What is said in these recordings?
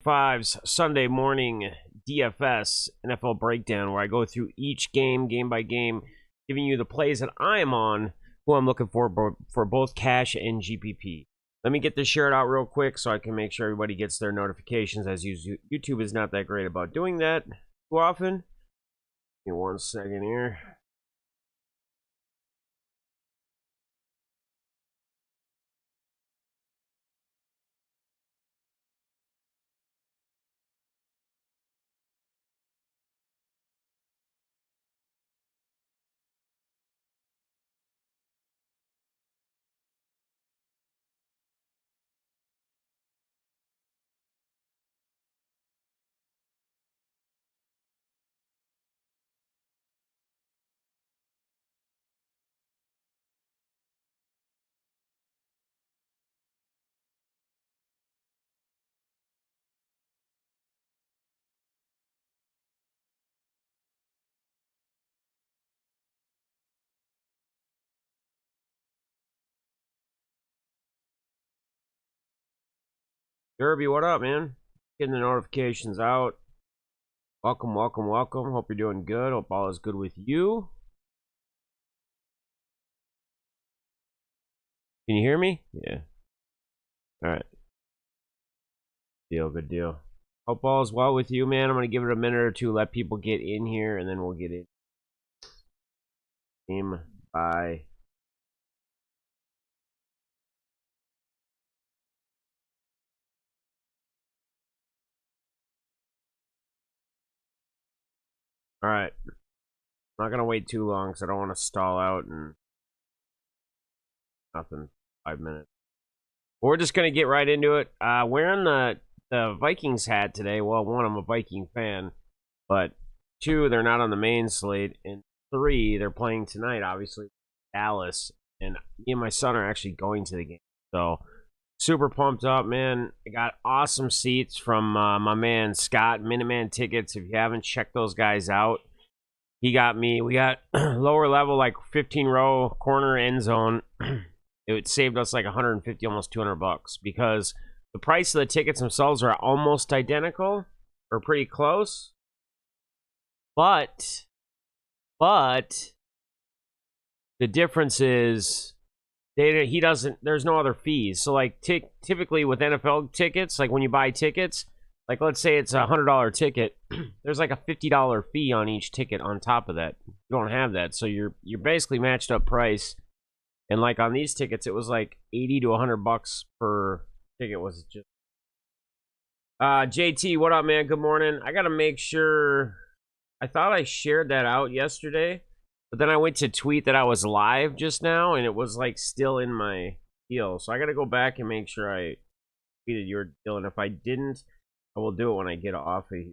5's Sunday morning DFS NFL breakdown, where I go through each game by game, giving you the plays that I am on, who I'm looking for both cash and GPP. Let me get this shared out real quick so I can make sure everybody gets their notifications, as YouTube is not that great about doing that too often. Give me 1 second here. Derby, what up, man? Getting the notifications out. Welcome. Hope you're doing good. Hope all is good with you. Can you hear me? Yeah. All right. Good deal. Hope all is well with you, man. I'm going to give it a minute or two, let people get in here, and then we'll get in. Game by. All right. I'm not going to wait too long because I don't want to stall out and nothing. 5 minutes. We're just going to get right into it. Wearing the Vikings hat today. Well, 1, I'm a Viking fan, but 2, they're not on the main slate, and 3, they're playing tonight, obviously, Dallas, and me and my son are actually going to the game. So, super pumped up, man. I got awesome seats from my man Scott, Minuteman Tickets. If you haven't checked those guys out, he got me. We got lower level, like 15-row corner end zone. It saved us like 150, almost $200, because the price of the tickets themselves are almost identical or pretty close. But the difference is there's no other fees. So like typically with NFL tickets, like when you buy tickets, like let's say it's a $100 ticket, there's like a $50 fee on each ticket on top of that. You don't have that. So you're basically matched up price. And like on these tickets, it was like $80 to $100 per ticket. Was just JT, what up, man? Good morning. I gotta make sure. I thought I shared that out yesterday, but then I went to tweet that I was live just now, and it was like still in my deal. So I gotta go back and make sure I tweeted your deal. And if I didn't, I will do it when I get off of here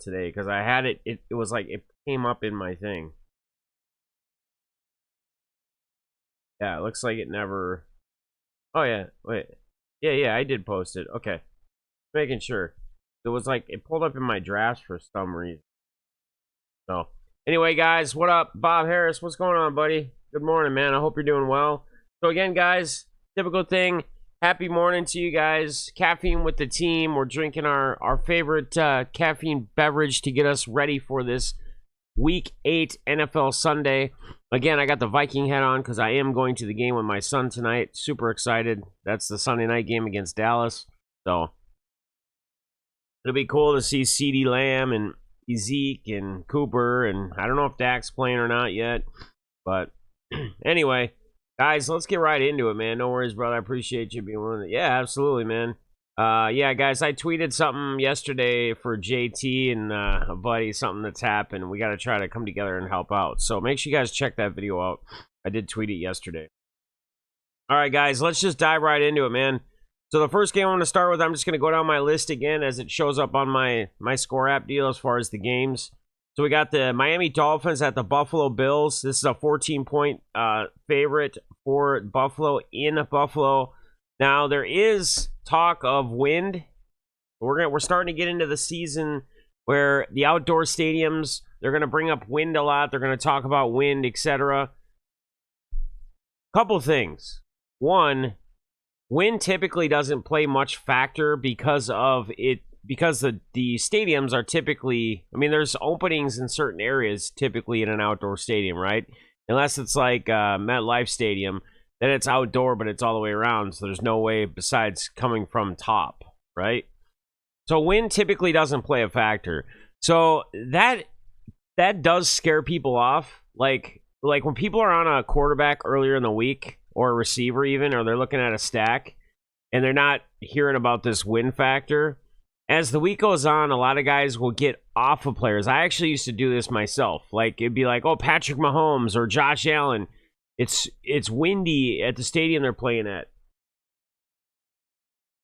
today, because I had it. It was like it came up in my thing. Yeah, it looks like it never. Oh yeah, wait. Yeah, I did post it. Okay, making sure. It was like it pulled up in my drafts for some reason. So anyway, guys, what up? Bob Harris, what's going on, buddy? Good morning, man. I hope you're doing well. So again, guys, typical thing. Happy morning to you guys. Caffeine with the team. We're drinking our favorite caffeine beverage to get us ready for this Week 8 NFL Sunday. Again, I got the Viking hat on because I am going to the game with my son tonight. Super excited. That's the Sunday night game against Dallas. So it'll be cool to see CeeDee Lamb and Zeke and Cooper. And I don't know if Dak's playing or not yet. But anyway, guys, let's get right into it, man. No worries, brother. I appreciate you being willing to. Yeah, absolutely, man. Yeah, guys, I tweeted something yesterday for JT and a buddy, something that's happened. We got to try to come together and help out. So make sure you guys check that video out. I did tweet it yesterday. All right, guys, let's just dive right into it, man. So the first game I want to start with, I'm just going to go down my list again as it shows up on my score app deal as far as the games. So we got the Miami Dolphins at the Buffalo Bills. This is a 14-point favorite for Buffalo in Buffalo. Now, there is talk of wind. We're starting to get into the season where the outdoor stadiums, they're going to bring up wind a lot. They're going to talk about wind, etc. Couple things. One, wind typically doesn't play much factor because of it, because the stadiums are typically, I mean, there's openings in certain areas typically in an outdoor stadium, right? Unless it's like MetLife Stadium, then it's outdoor, but it's all the way around, so there's no way besides coming from top, right? So wind typically doesn't play a factor. So that does scare people off. Like when people are on a quarterback earlier in the week, or a receiver even, or they're looking at a stack, and they're not hearing about this win factor. As the week goes on, a lot of guys will get off of players. I actually used to do this myself. Like, it'd be like, oh, Patrick Mahomes or Josh Allen. It's windy at the stadium they're playing at.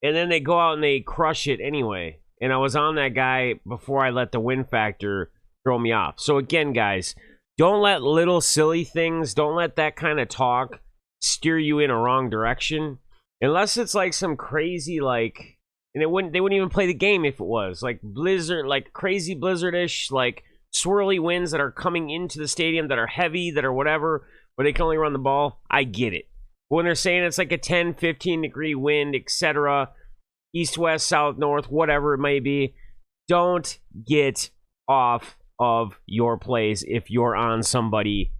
And then they go out and they crush it anyway. And I was on that guy before I let the win factor throw me off. So again, guys, don't let little silly things, don't let that kind of talk steer you in a wrong direction, unless it's like some crazy, like, and they wouldn't even play the game if it was like blizzard, like crazy blizzardish, like swirly winds that are coming into the stadium that are heavy, that are whatever, where they can only run the ball. I get it. But when they're saying it's like a 10-15 degree wind, etc., east, west, south, north, whatever it may be, don't get off of your plays if you're on somebody,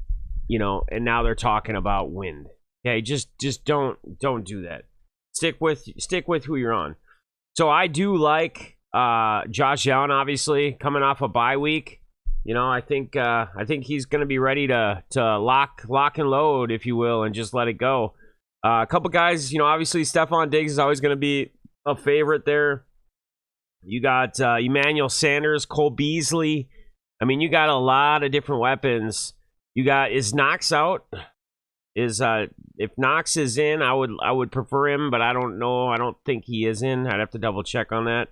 you know, and now they're talking about wind. Okay, just don't do that. Stick with who you're on. So I do like Josh Allen, obviously coming off a bye week. You know, I think he's going to be ready to lock and load, if you will, and just let it go. A couple guys, you know, obviously Stephon Diggs is always going to be a favorite there. You got Emmanuel Sanders, Cole Beasley. I mean, you got a lot of different weapons. You got, is Knox out? If Knox is in, I would prefer him, but I don't know. I don't think he is in. I'd have to double check on that.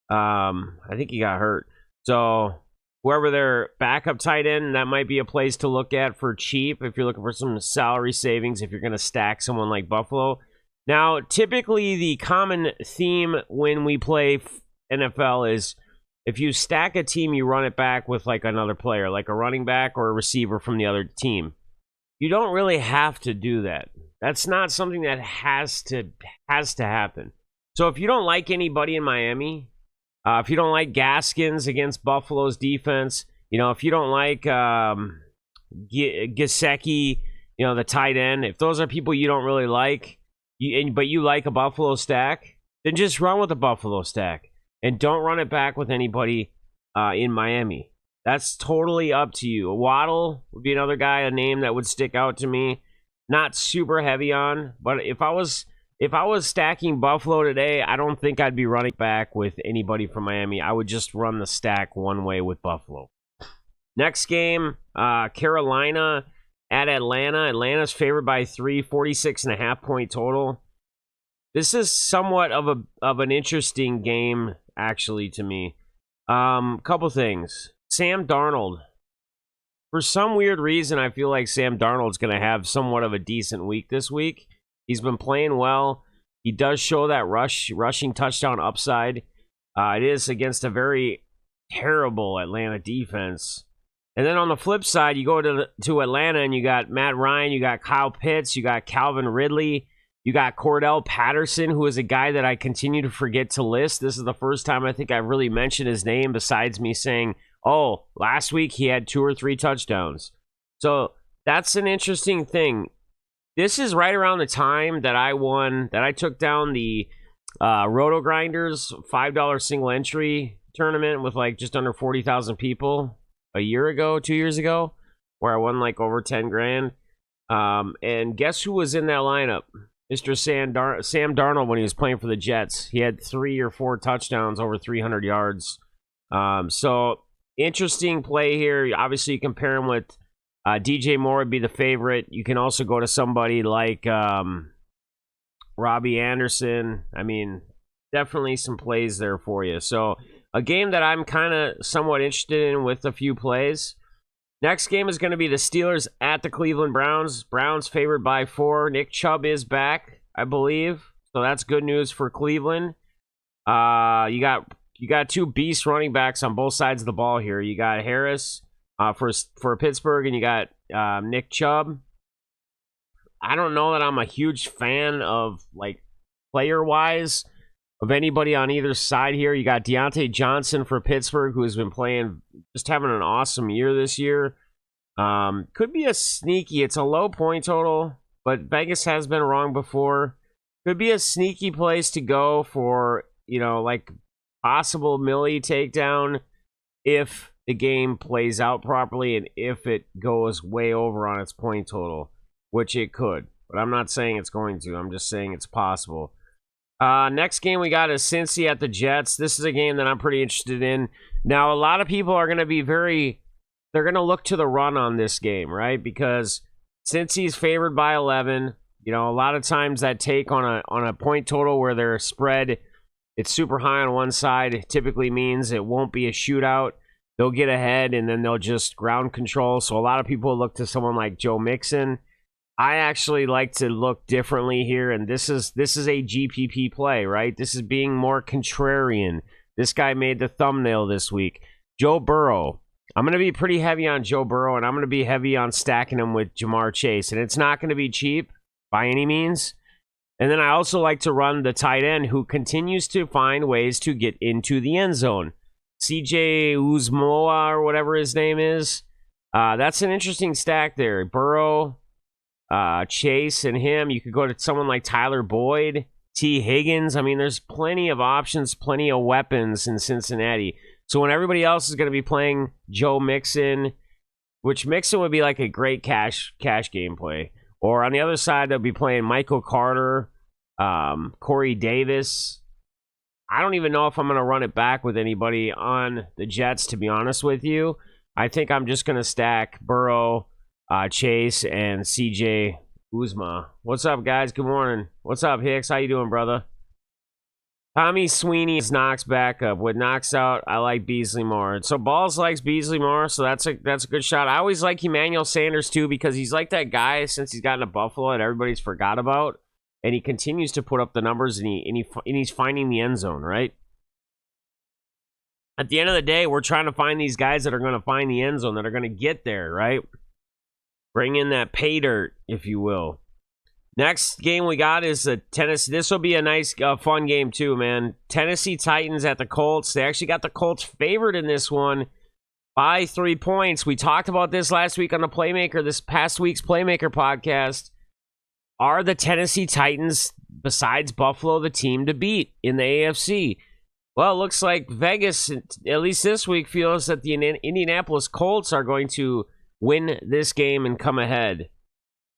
I think he got hurt. So whoever their backup tight end, that might be a place to look at for cheap if you're looking for some salary savings, if you're going to stack someone like Buffalo. Now, typically the common theme when we play NFL is if you stack a team, you run it back with like another player, like a running back or a receiver from the other team. You don't really have to do that. That's not something that has to happen. So if you don't like anybody in Miami, if you don't like Gaskins against Buffalo's defense, you know, if you don't like Gesicki, you know, the tight end, if those are people you don't really like, but you like a Buffalo stack, then just run with a Buffalo stack and don't run it back with anybody in Miami. That's totally up to you. Waddle would be another guy, a name that would stick out to me. Not super heavy on, but if I was stacking Buffalo today, I don't think I'd be running back with anybody from Miami. I would just run the stack one way with Buffalo. Next game, Carolina at Atlanta. Atlanta's favored by 3, 46.5 point total. This is somewhat of an interesting game, actually, to me. Couple things. Sam Darnold. For some weird reason, I feel like Sam Darnold's going to have somewhat of a decent week this week. He's been playing well. He does show that rushing touchdown upside. It is against a very terrible Atlanta defense. And then on the flip side, you go to Atlanta and you got Matt Ryan, you got Kyle Pitts, you got Calvin Ridley, you got Cordell Patterson, who is a guy that I continue to forget to list. This is the first time I think I've really mentioned his name besides me saying, oh, last week he had 2 or 3 touchdowns. So that's an interesting thing. This is right around the time that I took down the Roto Grinders $5 single entry tournament with like just under 40,000 people a year ago, 2 years ago, where I won like over 10 grand. And guess who was in that lineup? Mr. Sam Darnold when he was playing for the Jets. He had 3 or 4 touchdowns over 300 yards. So interesting play here. Obviously, you compare him with DJ Moore would be the favorite. You can also go to somebody like Robbie Anderson. I mean, definitely some plays there for you. So a game that I'm kind of somewhat interested in with a few plays. Next game is going to be the Steelers at the Cleveland Browns. Browns favored by 4. Nick Chubb is back, I believe. So that's good news for Cleveland. You got 2 beast running backs on both sides of the ball here. You got Harris for Pittsburgh, and you got Nick Chubb. I don't know that I'm a huge fan of like player-wise of anybody on either side here. You got Deontay Johnson for Pittsburgh, who has been playing, just having an awesome year this year. Could be a sneaky. It's a low point total, but Vegas has been wrong before. Could be a sneaky place to go for, like possible Millie takedown if the game plays out properly and if it goes way over on its point total, which it could. But I'm not saying it's going to. I'm just saying it's possible. Next game we got is Cincy at the Jets. This is a game that I'm pretty interested in. Now, a lot of people are going to be they're going to look to the run on this game, right? Because Cincy's favored by 11. A lot of times that take on a point total where they're spread, it's super high on one side. It typically means it won't be a shootout. They'll get ahead and then they'll just ground control. So a lot of people look to someone like Joe Mixon. I actually like to look differently here, and this is a GPP play, right? This is being more contrarian. This guy made the thumbnail this week. Joe Burrow. I'm going to be pretty heavy on Joe Burrow, and I'm going to be heavy on stacking him with Jamar Chase, and it's not going to be cheap by any means. And then I also like to run the tight end who continues to find ways to get into the end zone. CJ Uzmoa or whatever his name is. That's an interesting stack there. Burrow, Chase, and him. You could go to someone like Tyler Boyd, T. Higgins. I mean, there's plenty of options, plenty of weapons in Cincinnati. So when everybody else is going to be playing Joe Mixon, which Mixon would be like a great cash gameplay. Or on the other side, they'll be playing Michael Carter, Corey Davis. I don't even know if I'm going to run it back with anybody on the Jets, to be honest with you. I think I'm just going to stack Burrow, Chase, and CJ Uzma. What's up, guys? Good morning. What's up, Hicks? How you doing, brother? Tommy Sweeney is Knox backup. With Knox out, I like Beasley more. So Balls likes Beasley more, so that's a good shot. I always like Emmanuel Sanders too because he's like that guy since he's gotten to Buffalo that everybody's forgot about, and he continues to put up the numbers and he's finding the end zone, right? At the end of the day, we're trying to find these guys that are going to find the end zone, that are going to get there, right? Bring in that pay dirt, if you will. Next game we got is the Tennessee. This will be a nice, fun game too, man. Tennessee Titans at the Colts. They actually got the Colts favored in this one by 3 points. We talked about this last week on the Playmaker, this past week's Playmaker podcast. Are the Tennessee Titans, besides Buffalo, the team to beat in the AFC? Well, it looks like Vegas, at least this week, feels that the Indianapolis Colts are going to win this game and come ahead.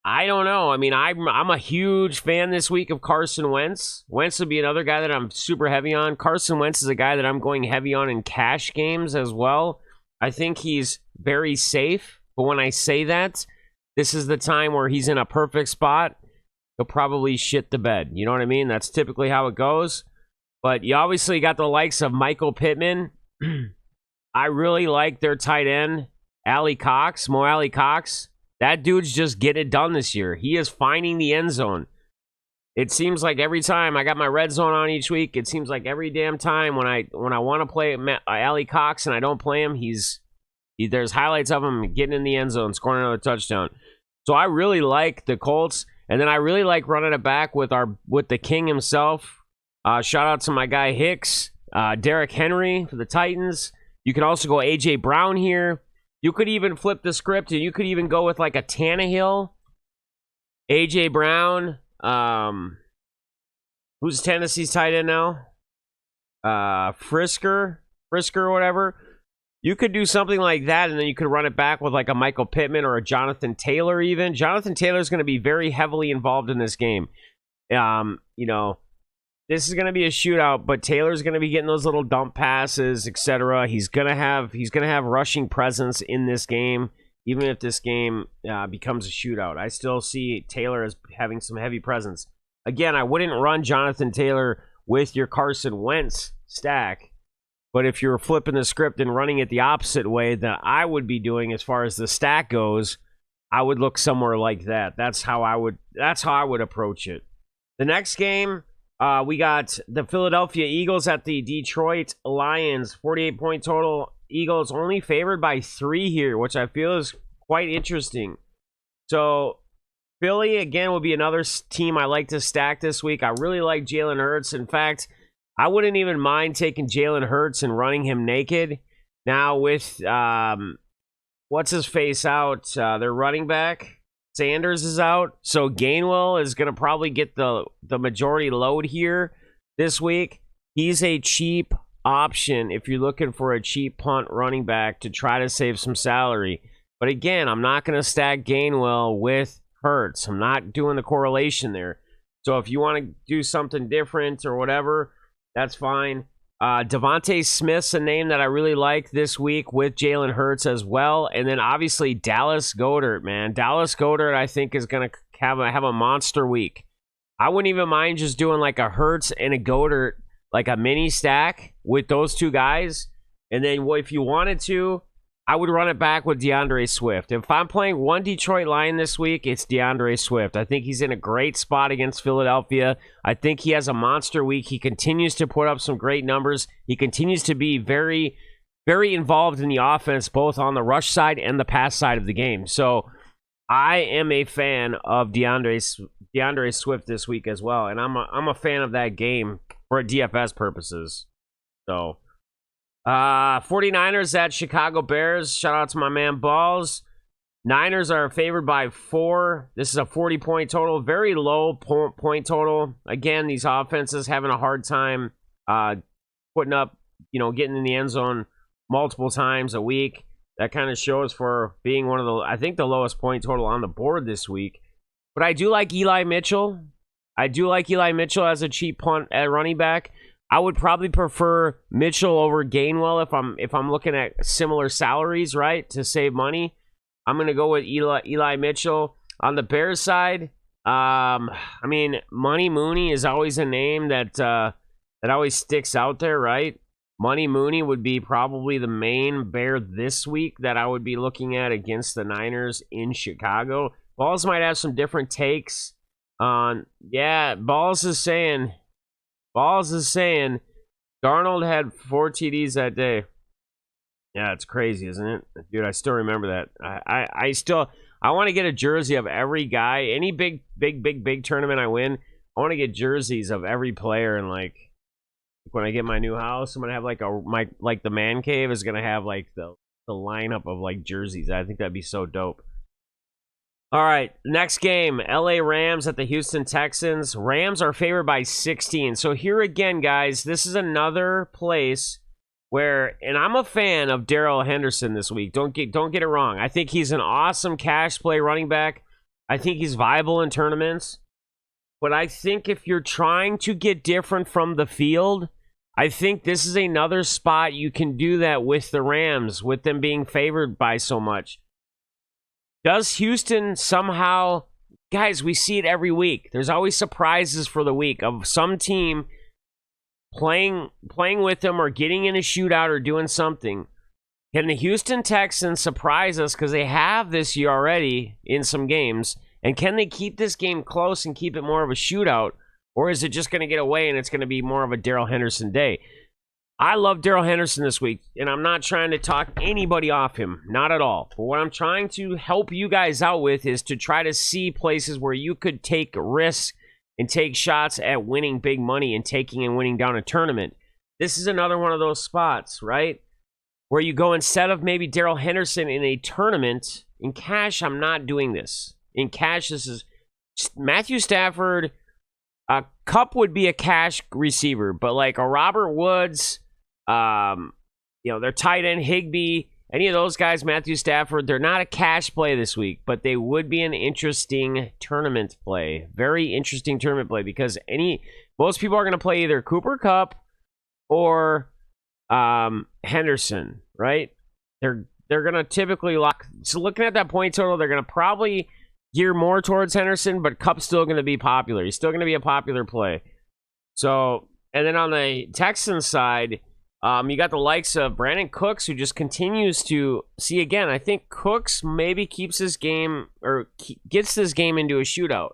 I don't know. I mean, I'm a huge fan this week of Carson Wentz. Wentz would be another guy that I'm super heavy on. Carson Wentz is a guy that I'm going heavy on in cash games as well. I think he's very safe. But when I say that, this is the time where he's in a perfect spot. He'll probably shit the bed. You know what I mean? That's typically how it goes. But you obviously got the likes of Michael Pittman. I really like their tight end, Mo Alley Cox. That dude's just getting it done this year. He is finding the end zone. It seems like every time I got my red zone on each week, it seems like every damn time when I want to play Alley Cox and I don't play him, there's highlights of him getting in the end zone, scoring another touchdown. So I really like the Colts, and then I really like running it back with the King himself. Shout out to my guy Hicks, Derrick Henry for the Titans. You can also go AJ Brown here. You could even flip the script, and you could even go with like a Tannehill, AJ Brown. Who's Tennessee's tight end now? Frisker or whatever. You could do something like that, and then you could run it back with like a Michael Pittman or a Jonathan Taylor even. Jonathan Taylor is going to be very heavily involved in this game. This is going to be a shootout, but Taylor's going to be getting those little dump passes, etc. He's going to have rushing presence in this game, even if this game becomes a shootout. I still see Taylor as having some heavy presence. Again, I wouldn't run Jonathan Taylor with your Carson Wentz stack, but if you're flipping the script and running it the opposite way that I would be doing as far as the stack goes, I would look somewhere like that. That's how I would approach it. The next game, we got the Philadelphia Eagles at the Detroit Lions. 48-point total. Eagles only favored by 3 here, which I feel is quite interesting. So Philly, again, would be another team I like to stack this week. I really like Jalen Hurts. In fact, I wouldn't even mind taking Jalen Hurts and running him naked. Now with, what's his face out? Their running back, Sanders, is out. So Gainwell is going to probably get the majority load here this week. He's a cheap option if you're looking for a cheap punt running back to try to save some salary. But again, I'm not going to stack Gainwell with Hurts. I'm not doing the correlation there. So if you want to do something different or whatever, that's fine. Devontae Smith's a name that I really like this week with Jalen Hurts as well. And then obviously Dallas Goedert, man. Dallas Goedert, I think, is going to have a monster week. I wouldn't even mind just doing like a Hurts and a Goedert, like a mini stack with those two guys. And then if you wanted to, I would run it back with DeAndre Swift. If I'm playing one Detroit Lion this week, it's DeAndre Swift. I think he's in a great spot against Philadelphia. I think he has a monster week. He continues to put up some great numbers. He continues to be very, very involved in the offense, both on the rush side and the pass side of the game. So I am a fan of DeAndre Swift this week as well. And I'm a fan of that game for DFS purposes. So 49ers at Chicago Bears. Shout out to my man Balls. Niners are favored by 4. This is a 40-point total. Very low point total. Again, these offenses having a hard time putting up, getting in the end zone multiple times a week. That kind of shows for being one of the, I think, the lowest point total on the board this week. But I do like Eli Mitchell. I do like Eli Mitchell as a cheap punt at running back. I would probably prefer Mitchell over Gainwell if I'm looking at similar salaries, right, to save money. I'm going to go with Eli Mitchell. On the Bears side, Money Mooney is always a name that always sticks out there, right? Money Mooney would be probably the main Bear this week that I would be looking at against the Niners in Chicago. Balls might have some different takes on, Balls is saying Darnold had 4 TDs that day. Yeah, it's crazy, isn't it? Dude, I still remember that. I want to get a jersey of every guy. Any big tournament I win, I want to get jerseys of every player. And like when I get my new house, I'm gonna have the man cave is gonna have like the lineup of like jerseys. I think that'd be so dope. All right, next game, LA Rams at the Houston Texans. Rams are favored by 16. So here again, guys, this is another place where, and I'm a fan of Darrell Henderson this week. Don't get it wrong. I think he's an awesome cash play running back. I think he's viable in tournaments. But I think if you're trying to get different from the field, I think this is another spot you can do that with the Rams, with them being favored by so much. Does Houston somehow, guys, we see it every week. There's always surprises for the week of some team playing with them or getting in a shootout or doing something. Can the Houston Texans surprise us, because they have this year already in some games, and can they keep this game close and keep it more of a shootout, or is it just going to get away and it's going to be more of a Darrell Henderson day? I love Darrell Henderson this week, and I'm not trying to talk anybody off him. Not at all. But what I'm trying to help you guys out with is to try to see places where you could take risks and take shots at winning big money and taking and winning down a tournament. This is another one of those spots, right? Where you go, instead of maybe Darrell Henderson in a tournament, in cash, I'm not doing this. In cash, this is Matthew Stafford. Kupp would be a cash receiver, but like a Robert Woods, their tight end Higbee, any of those guys, Matthew Stafford, they're not a cash play this week, but they would be an interesting tournament play. Very interesting tournament play, because most people are going to play either Cooper Kupp or Henderson, right? They're going to typically lock. So looking at that point total, they're going to probably gear more towards Henderson, but Kupp's still going to be popular. He's still going to be a popular play. So, and then on the Texans side, you got the likes of Brandon Cooks, who just continues to see again. I think Cooks maybe keeps this game, or gets this game into a shootout.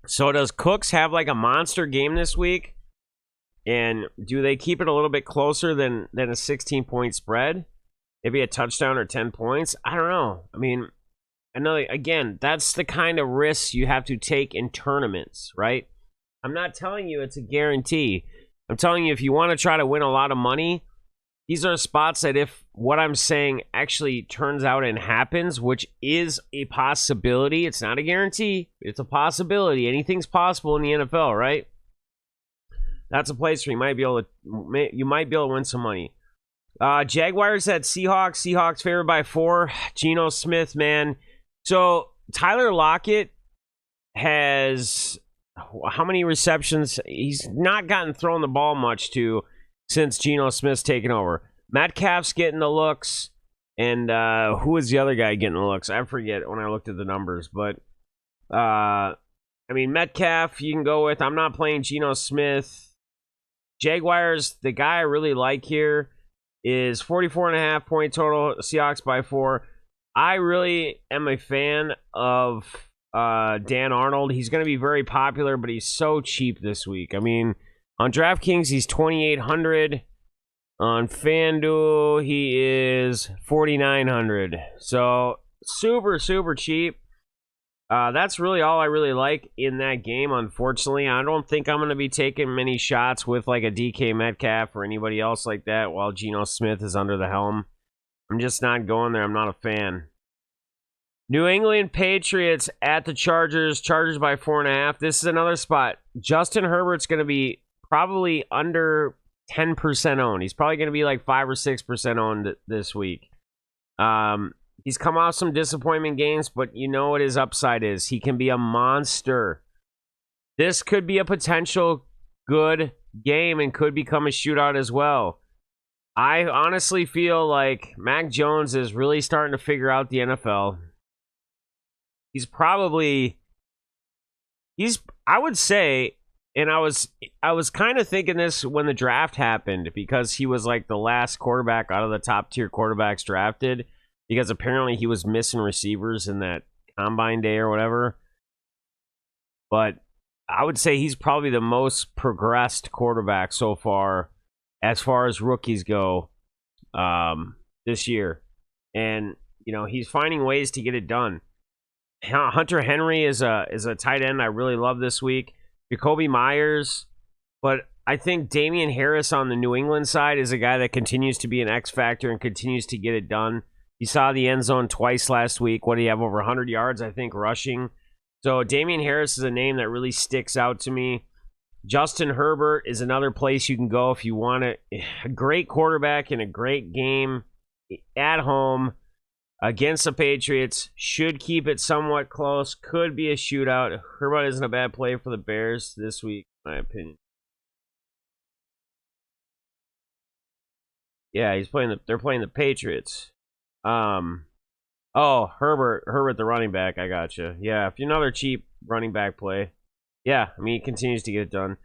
So does Cooks have like a monster game this week? And do they keep it a little bit closer than a 16-point spread? Maybe a touchdown or 10 points? I don't know. I mean, another, again, that's the kind of risks you have to take in tournaments, right? I'm not telling you it's a guarantee. I'm telling you, if you want to try to win a lot of money, these are spots that if what I'm saying actually turns out and happens, which is a possibility, it's not a guarantee, it's a possibility. Anything's possible in the NFL, right? That's a place where you might be able to win some money. Jaguars at Seahawks. Seahawks favored by 4. Geno Smith, man. So Tyler Lockett has how many receptions? He's not gotten thrown the ball much to since Geno Smith's taken over. Metcalf's getting the looks, and who is the other guy getting the looks? I forget when I looked at the numbers, but I mean Metcalf you can go with. I'm not playing Geno Smith. Jaguars, the guy I really like here is 44.5 point total. Seahawks by 4. I really am a fan of Dan Arnold. He's going to be very popular, but he's so cheap this week. I mean, on DraftKings, he's 2,800. On FanDuel, he is 4,900. So, super, super cheap. That's really all I really like in that game, unfortunately. I don't think I'm going to be taking many shots with like a DK Metcalf or anybody else like that while Geno Smith is under the helm. I'm just not going there. I'm not a fan. New England Patriots at the Chargers. Chargers by 4.5. This is another spot. Justin Herbert's going to be probably under 10% owned. He's probably going to be like 5 or 6% owned this week. He's come off some disappointment games, but you know what his upside is. He can be a monster. This could be a potential good game and could become a shootout as well. I honestly feel like Mac Jones is really starting to figure out the NFL. I would say, and I was kind of thinking this when the draft happened because he was like the last quarterback out of the top tier quarterbacks drafted. Because apparently he was missing receivers in that combine day or whatever. But I would say he's probably the most progressed quarterback so far as rookies go this year. And, you know, he's finding ways to get it done. Hunter Henry is a tight end I really love this week. Jacoby Myers. But I think Damian Harris on the New England side is a guy that continues to be an X factor and continues to get it done. He saw the end zone twice last week. What do you have? Over 100 yards, I think, rushing. So Damian Harris is a name that really sticks out to me. Justin Herbert is another place you can go if you want a great quarterback in a great game at home against the Patriots. Should keep it somewhat close. Could be a shootout. Herbert isn't a bad play for the Bears this week, in my opinion. Yeah, they're playing the Patriots. Herbert, the running back. I gotcha. Yeah, if you're another cheap running back play. Yeah, I mean, he continues to get it done.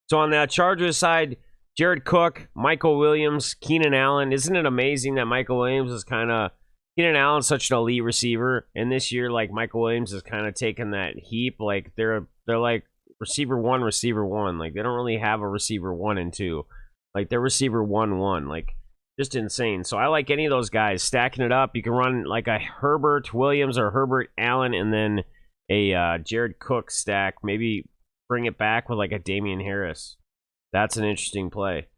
So on that Chargers side, Jared Cook, Michael Williams, Keenan Allen. Isn't it amazing that Michael Williams is Keenan Allen's such an elite receiver, and this year, like, Michael Williams is kind of taking that heap. Like, they're like receiver one. Like, they don't really have a receiver 1 and 2. Like, they're receiver 1-1. Like, just insane. So I like any of those guys. Stacking it up, you can run like a Herbert Williams or Herbert Allen and then a Jared Cook stack. Maybe bring it back with like a Damian Harris. That's an interesting play.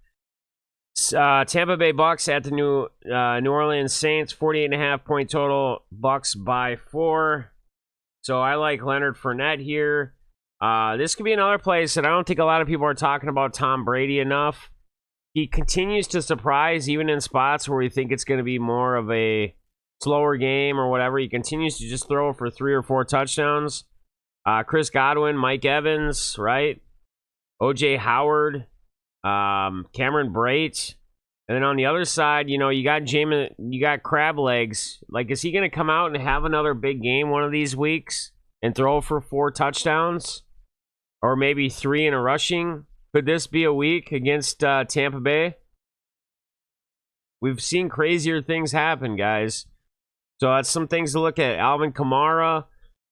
Tampa Bay Bucks at the New Orleans Saints. 48.5 point total. Bucks by 4. So I like Leonard Fournette here. This could be another place that I don't think a lot of people are talking about Tom Brady enough. He continues to surprise even in spots where we think it's going to be more of a slower game or whatever. He continues to just throw for 3 or 4 touchdowns. Chris Godwin, Mike Evans, right? O.J. Howard, Cameron Brate. And then on the other side, you know, you got crab legs. Like, is he going to come out and have another big game one of these weeks and throw for 4 touchdowns? Or maybe 3 in a rushing? Could this be a week against Tampa Bay? We've seen crazier things happen, guys. So that's some things to look at. Alvin Kamara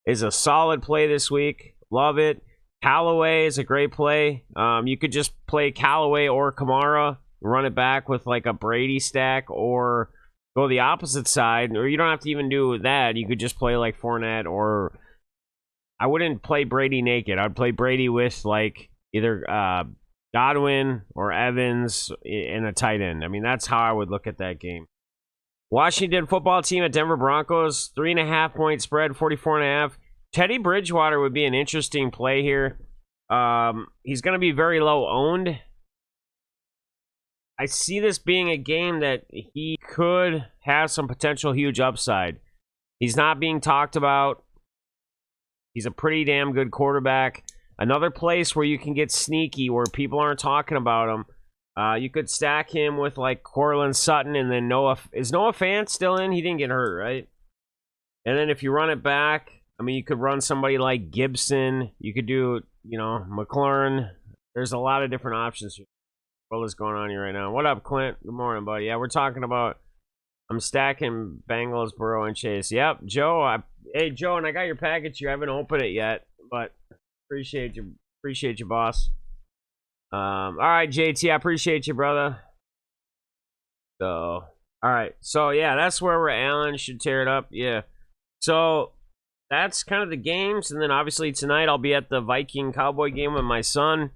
is a solid play this week. Love it. Callaway is a great play. You could just play Callaway or Kamara, run it back with like a Brady stack or go the opposite side, or you don't have to even do that. You could just play like Fournette, or I wouldn't play Brady naked. I'd play Brady with like either Godwin or Evans and a tight end. I mean, that's how I would look at that game. Washington football team at Denver Broncos, 3.5 point spread, 44.5. Teddy Bridgewater would be an interesting play here. He's going to be very low owned. I see this being a game that he could have some potential huge upside. He's not being talked about. He's a pretty damn good quarterback. Another place where you can get sneaky, where people aren't talking about him. You could stack him with like Cortland Sutton, and then Noah. Is Noah Fant still in? He didn't get hurt, right? And then if you run it back, I mean, you could run somebody like Gibson. You could do, McLaurin. There's a lot of different options. What is going on here right now? What up, Clint? Good morning, buddy. Yeah, we're talking about. I'm stacking Bengals, Burrow, and Chase. Yep, Joe. Hey, Joe, and I got your package here. I haven't opened it yet, but appreciate you, boss. All right, JT, I appreciate you, brother. So, all right. So, yeah, that's where we're at. Allen should tear it up. Yeah. So, that's kind of the games. And then, obviously, tonight I'll be at the Viking-Cowboy game with my son.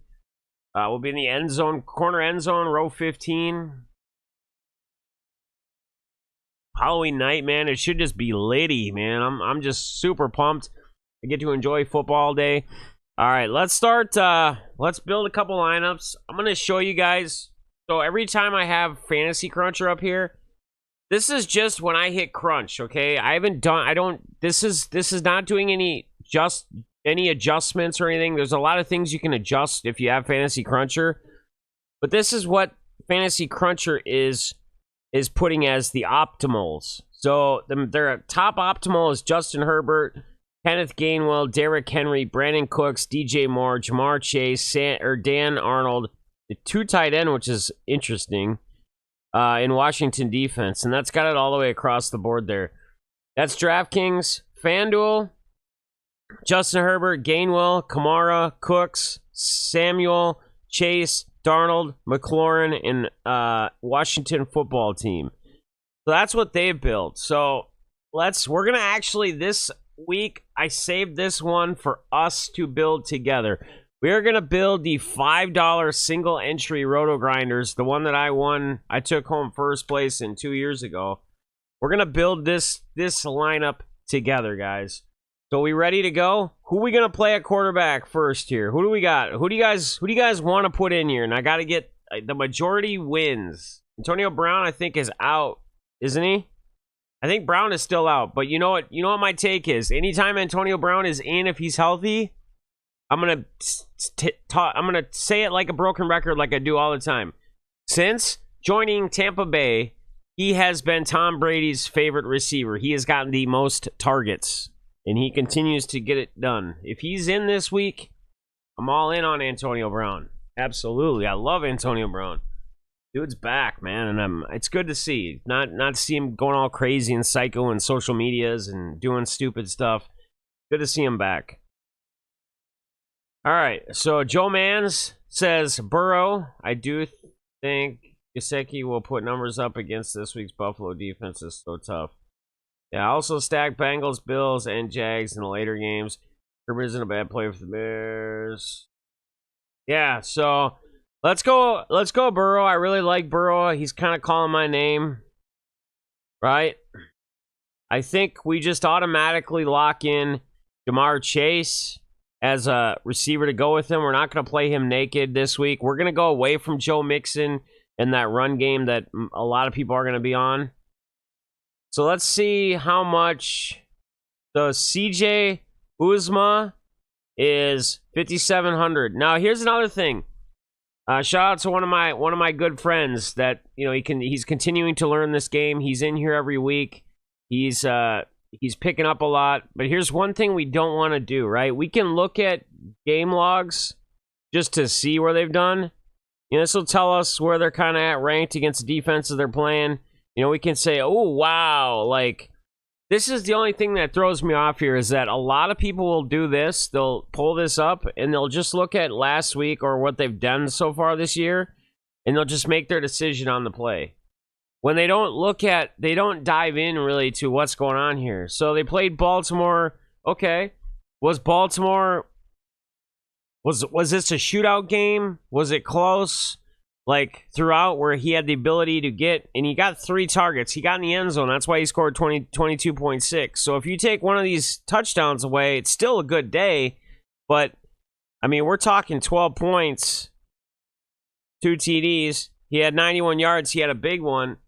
We'll be in the end zone, corner end zone, row 15. Halloween night, man. It should just be litty, man. I'm just super pumped. I get to enjoy football all day. All right, let's start. Let's build a couple lineups. I'm going to show you guys. So every time I have Fantasy Cruncher up here, this is just when I hit crunch, okay? This is not doing any adjustments or anything. There's a lot of things you can adjust if you have Fantasy Cruncher. But this is what Fantasy Cruncher is putting as the optimals. So their top optimal is Justin Herbert, Kenneth Gainwell, Derrick Henry, Brandon Cooks, DJ Moore, Jamar Chase, Dan Arnold, the 2 tight end, which is interesting, in Washington defense. And that's got it all the way across the board there. That's DraftKings, FanDuel, Justin Herbert, Gainwell, Kamara, Cooks, Samuel, Chase, Darnold, McLaurin, and Washington football team. So that's what they've built. So we're going to actually, this week, I saved this one for us to build together. We are going to build the $5 single entry Roto Grinders, the one that I won. I took home first place in 2 years ago. We're going to build this lineup together, guys. So we ready to go? Who are we going to play at quarterback first here? Who do we got? Who do you guys want to put in here? And I got to get the majority wins. Antonio Brown, I think, is out, isn't he? I think Brown is still out. But you know what my take is? Anytime Antonio Brown is in, if he's healthy, I'm going to say it like a broken record like I do all the time. Since joining Tampa Bay, he has been Tom Brady's favorite receiver. He has gotten the most targets. And he continues to get it done. If he's in this week, I'm all in on Antonio Brown. Absolutely. I love Antonio Brown. Dude's back, man. And it's good to see. Not to see him going all crazy and psycho in social medias and doing stupid stuff. Good to see him back. All right. So Joe Mans says, Burrow, I do think Gesicki will put numbers up against this week's Buffalo defense. Is so tough. Yeah, I also stacked Bengals, Bills, and Jags in the later games. Herbert isn't a bad play for the Bears. Yeah, so let's go Burrow. I really like Burrow. He's kind of calling my name, right? I think we just automatically lock in Jamar Chase as a receiver to go with him. We're not going to play him naked this week. We're going to go away from Joe Mixon and that run game that a lot of people are going to be on. So let's see how much the CJ Uzma is 5,700. Now here's another thing. Shout out to one of my good friends that he's continuing to learn this game. He's in here every week. He's picking up a lot. But here's one thing we don't want to do, right? We can look at game logs just to see where they've done. This will tell us where they're kind of at ranked against the defenses they're playing. We can say, oh, wow, like, this is the only thing that throws me off here is that a lot of people will do this. They'll pull this up, and they'll just look at last week or what they've done so far this year, and they'll just make their decision on the play. when they don't dive in really to what's going on here. So they played Baltimore. Okay. Was Baltimore, was this a shootout game? Was it close? Like throughout, where he had the ability to get, and he got 3 targets. He got in the end zone. That's why he scored 22.6. So if you take one of these touchdowns away, it's still a good day. But, I mean, we're talking 12 points, 2 TDs. He had 91 yards. He had a big one.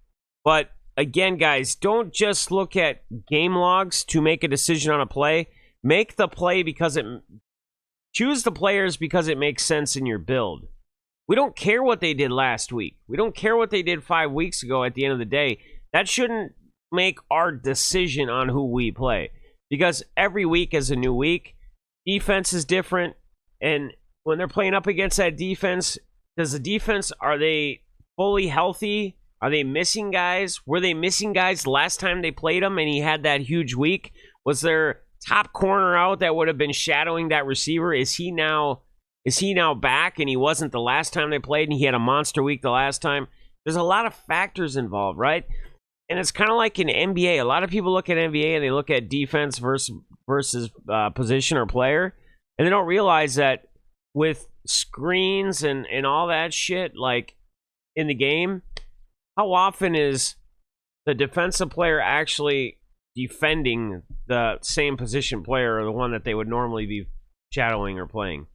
But, again, guys, don't just look at game logs to make a decision on a play. Make the play because choose the players because it makes sense in your build. We don't care what they did last week. We don't care what they did 5 weeks ago at the end of the day. That shouldn't make our decision on who we play. Because every week is a new week. Defense is different. And when they're playing up against that defense, are they fully healthy? Are they missing guys? Were they missing guys last time they played him and he had that huge week? Was their top corner out that would have been shadowing that receiver? Is he now back and he wasn't the last time they played and he had a monster week the last time? There's a lot of factors involved, right? And it's kind of like in NBA. A lot of people look at NBA and they look at defense versus position or player, and they don't realize that with screens and all that shit, like in the game, how often is the defensive player actually defending the same position player or the one that they would normally be shadowing or playing?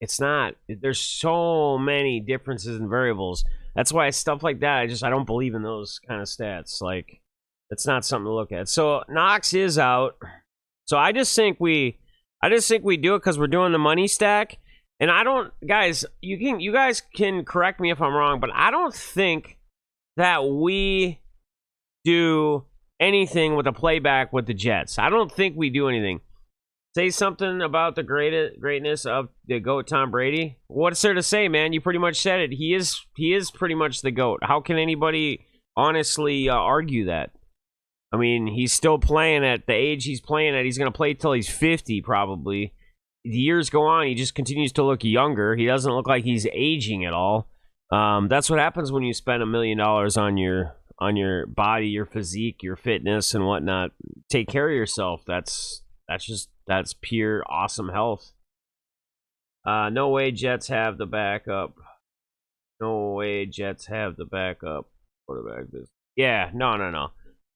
It's not. There's so many differences and variables. That's why stuff like that, I don't believe in those kind of stats. Like, that's not something to look at. So Knox is out. So I just think we do it because we're doing the money stack. And I don't, guys, you guys can correct me if I'm wrong, but I don't think that we do anything with a playback with the Jets. I don't think we do anything. Say something about the greatness of the GOAT Tom Brady. What's there to say, man? You pretty much said it. He is pretty much the GOAT. How can anybody honestly argue that? I mean, he's still playing at the age he's playing at. He's going to play till he's 50 probably. The years go on. He just continues to look younger. He doesn't look like he's aging at all. That's what happens when you spend $1 million on your body, your physique, your fitness, and whatnot. Take care of yourself. That's pure awesome health. No way Jets have the backup. No way Jets have the backup quarterback. Yeah, no.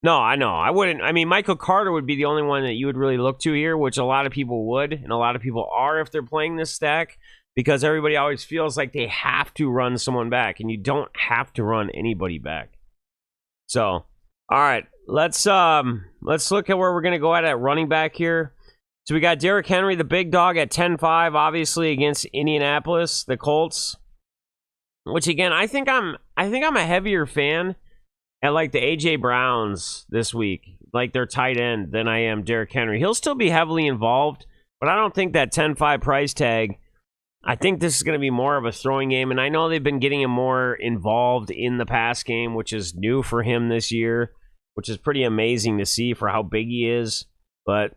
No, I know. I wouldn't. I mean, Michael Carter would be the only one that you would really look to here, which a lot of people would, and a lot of people are if they're playing this stack, because everybody always feels like they have to run someone back, and you don't have to run anybody back. So, all right, let's look at where we're gonna go at running back here. So we got Derrick Henry, the big dog, at 10-5, obviously against Indianapolis, the Colts. Which again, I think I'm a heavier fan at like the AJ Browns this week, like their tight end, than I am Derrick Henry. He'll still be heavily involved, but I don't think that 10-5 price tag. I think this is going to be more of a throwing game, and I know they've been getting him more involved in the pass game, which is new for him this year, which is pretty amazing to see for how big he is. But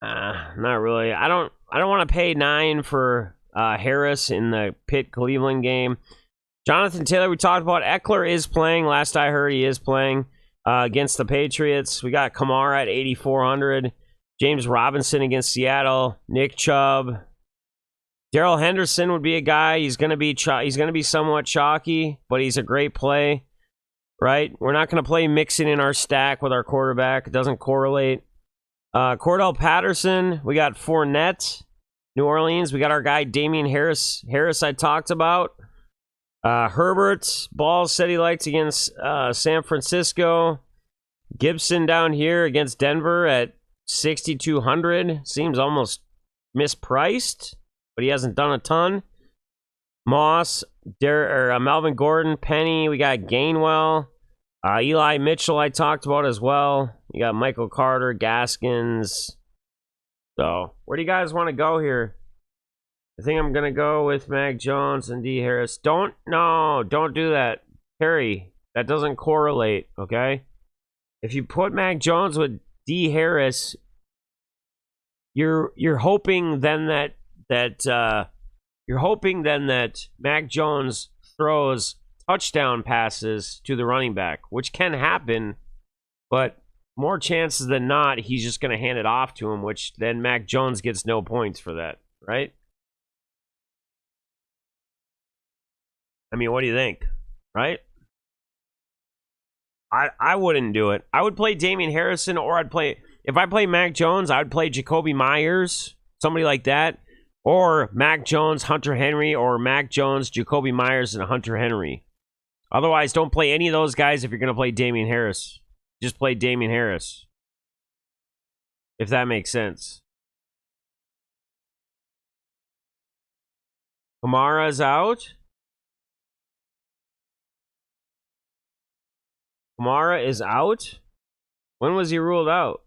not really. I don't want to pay 9 for Harris in the Pitt-Cleveland game. Jonathan Taylor, we talked about. Eckler is playing. Last I heard, he is playing against the Patriots. We got Kamara at 8,400. James Robinson against Seattle. Nick Chubb. Darrell Henderson would be a guy. He's going to be somewhat chalky, but he's a great play, right? We're not going to play Mixon in our stack with our quarterback. It doesn't correlate. Cordell Patterson. We got Fournette, New Orleans. We got our guy Damian Harris. I talked about. Herbert, balls said he liked against San Francisco. Gibson down here against Denver at 6,200. Seems almost mispriced, but he hasn't done a ton. Moss, Melvin Gordon, Penny. We got Gainwell. Eli Mitchell I talked about as well. You got Michael Carter, Gaskins. So, where do you guys want to go here? I think I'm going to go with Mac Jones and D. Harris. Don't do that. Harry, that doesn't correlate, okay? If you put Mac Jones with D. Harris, you're hoping then that Mac Jones throws touchdown passes to the running back, which can happen, but more chances than not, he's just going to hand it off to him, which then Mac Jones gets no points for that, right? I mean, what do you think, right? I wouldn't do it. I would play Damian Harrison, or if I play Mac Jones, I would play Jacoby Myers, somebody like that, or Mac Jones, Hunter Henry, or Mac Jones, Jacoby Myers, and Hunter Henry. Otherwise, don't play any of those guys if you're going to play Damian Harris. Just play Damian Harris, if that makes sense. Kamara's out. Kamara is out? When was he ruled out?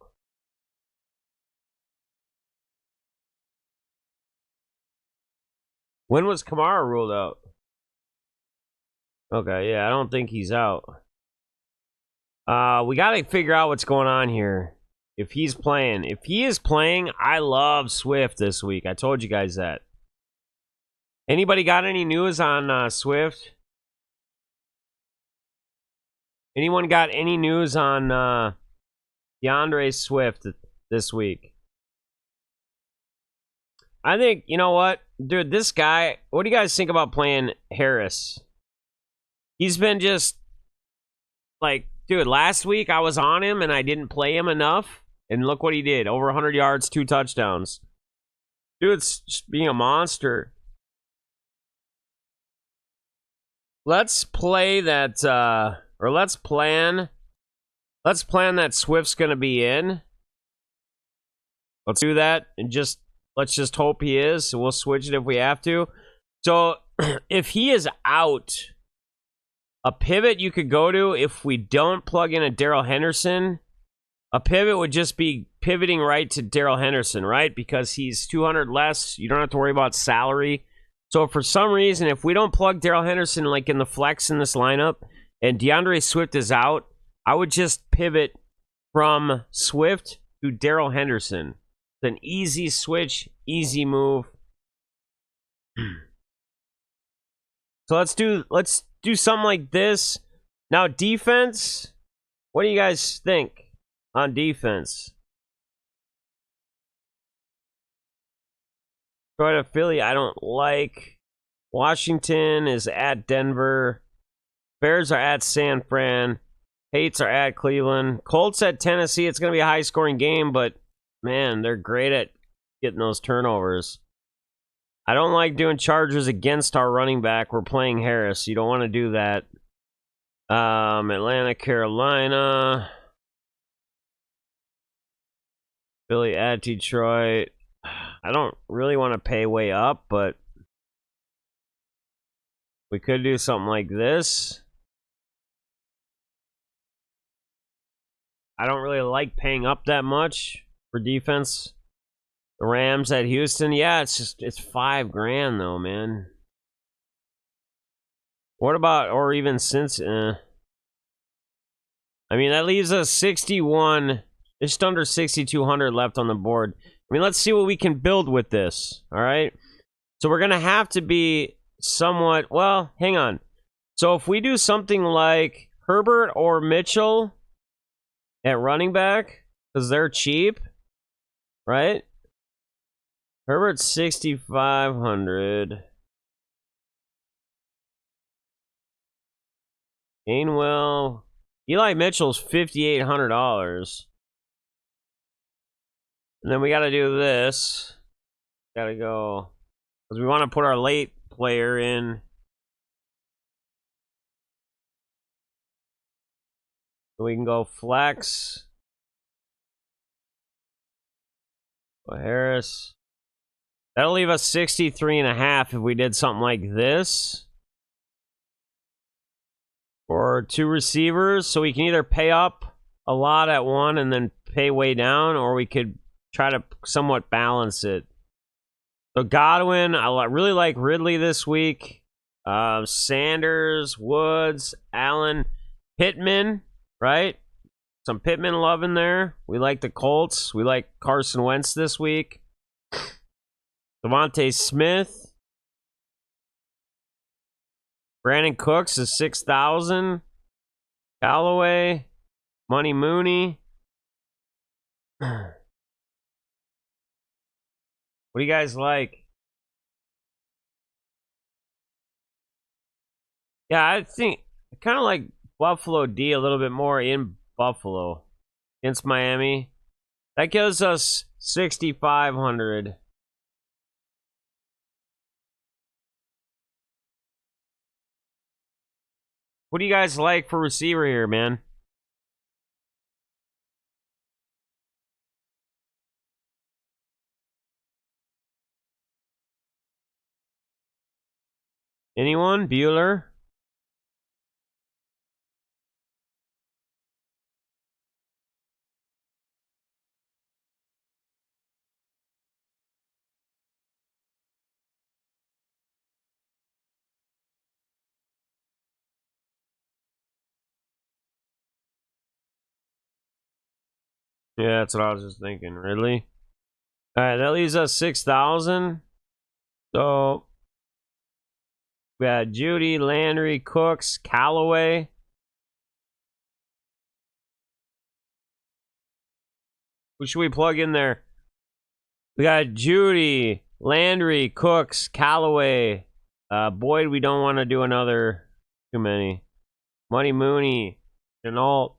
When was Kamara ruled out? Okay, yeah, I don't think he's out. We got to figure out what's going on here. If he's playing. If he is playing, I love Swift this week. I told you guys that. Anybody got any news on Swift? Anyone got any news on DeAndre Swift this week? I think, you know what? Dude, this guy, what do you guys think about playing Harris? He's been just, like, dude, last week I was on him and I didn't play him enough. And look what he did. Over 100 yards, 2 touchdowns. Dude's just being a monster. Let's play that, or let's plan that Swift's going to be in. Let's do that and let's just hope he is. So we'll switch it if we have to. So if he is out, a pivot you could go to if we don't plug in a Darrell Henderson, a pivot would just be pivoting right to Darrell Henderson, right? Because he's 200 less. You don't have to worry about salary. So for some reason, if we don't plug Darrell Henderson like in the flex in this lineup and DeAndre Swift is out, I would just pivot from Swift to Darrell Henderson. It's an easy switch, easy move. So let's do something like this. Now defense, what do you guys think on defense? Detroit to Philly, I don't like. Washington is at Denver. Bears are at San Fran. Pates are at Cleveland. Colts at Tennessee. It's going to be a high-scoring game, but, man, they're great at getting those turnovers. I don't like doing Chargers against our running back. We're playing Harris. You don't want to do that. Atlanta, Carolina. Philly at Detroit. I don't really want to pay way up, but we could do something like this. I don't really like paying up that much for defense. The Rams at Houston. Yeah, it's $5 grand though, man. What about, or even since, I mean, that leaves us 61, just under 6,200 left on the board. I mean, let's see what we can build with this, all right? So we're going to have to be somewhat, well, hang on. So if we do something like Herbert or Mitchell at running back, because they're cheap, right? Herbert's 6,500. Gainwell. Eli Mitchell's $5,800. And then we got to do this. Got to go. Because we want to put our late player in. So we can go flex. Go Harris. That'll leave us 63.5 if we did something like this. Or 2 receivers. So we can either pay up a lot at one and then pay way down, or we could try to somewhat balance it. So Godwin, I really like Ridley this week. Sanders, Woods, Allen, Pittman, right? Some Pittman love in there. We like the Colts. We like Carson Wentz this week. Devontae Smith. Brandon Cooks is 6,000. Callaway. Money Mooney. What do you guys like? Yeah, I think I kind of like Buffalo D a little bit more in Buffalo against Miami. That gives us 6,500. What do you guys like for receiver here, man? Anyone? Bueller? Yeah, that's what I was just thinking. Ridley. All right, that leaves us 6,000. So we got Judy, Landry, Cooks, Callaway. Who should we plug in there? We got Judy, Landry, Cooks, Callaway. Boyd, we don't want to do another too many. Money Mooney, Denault.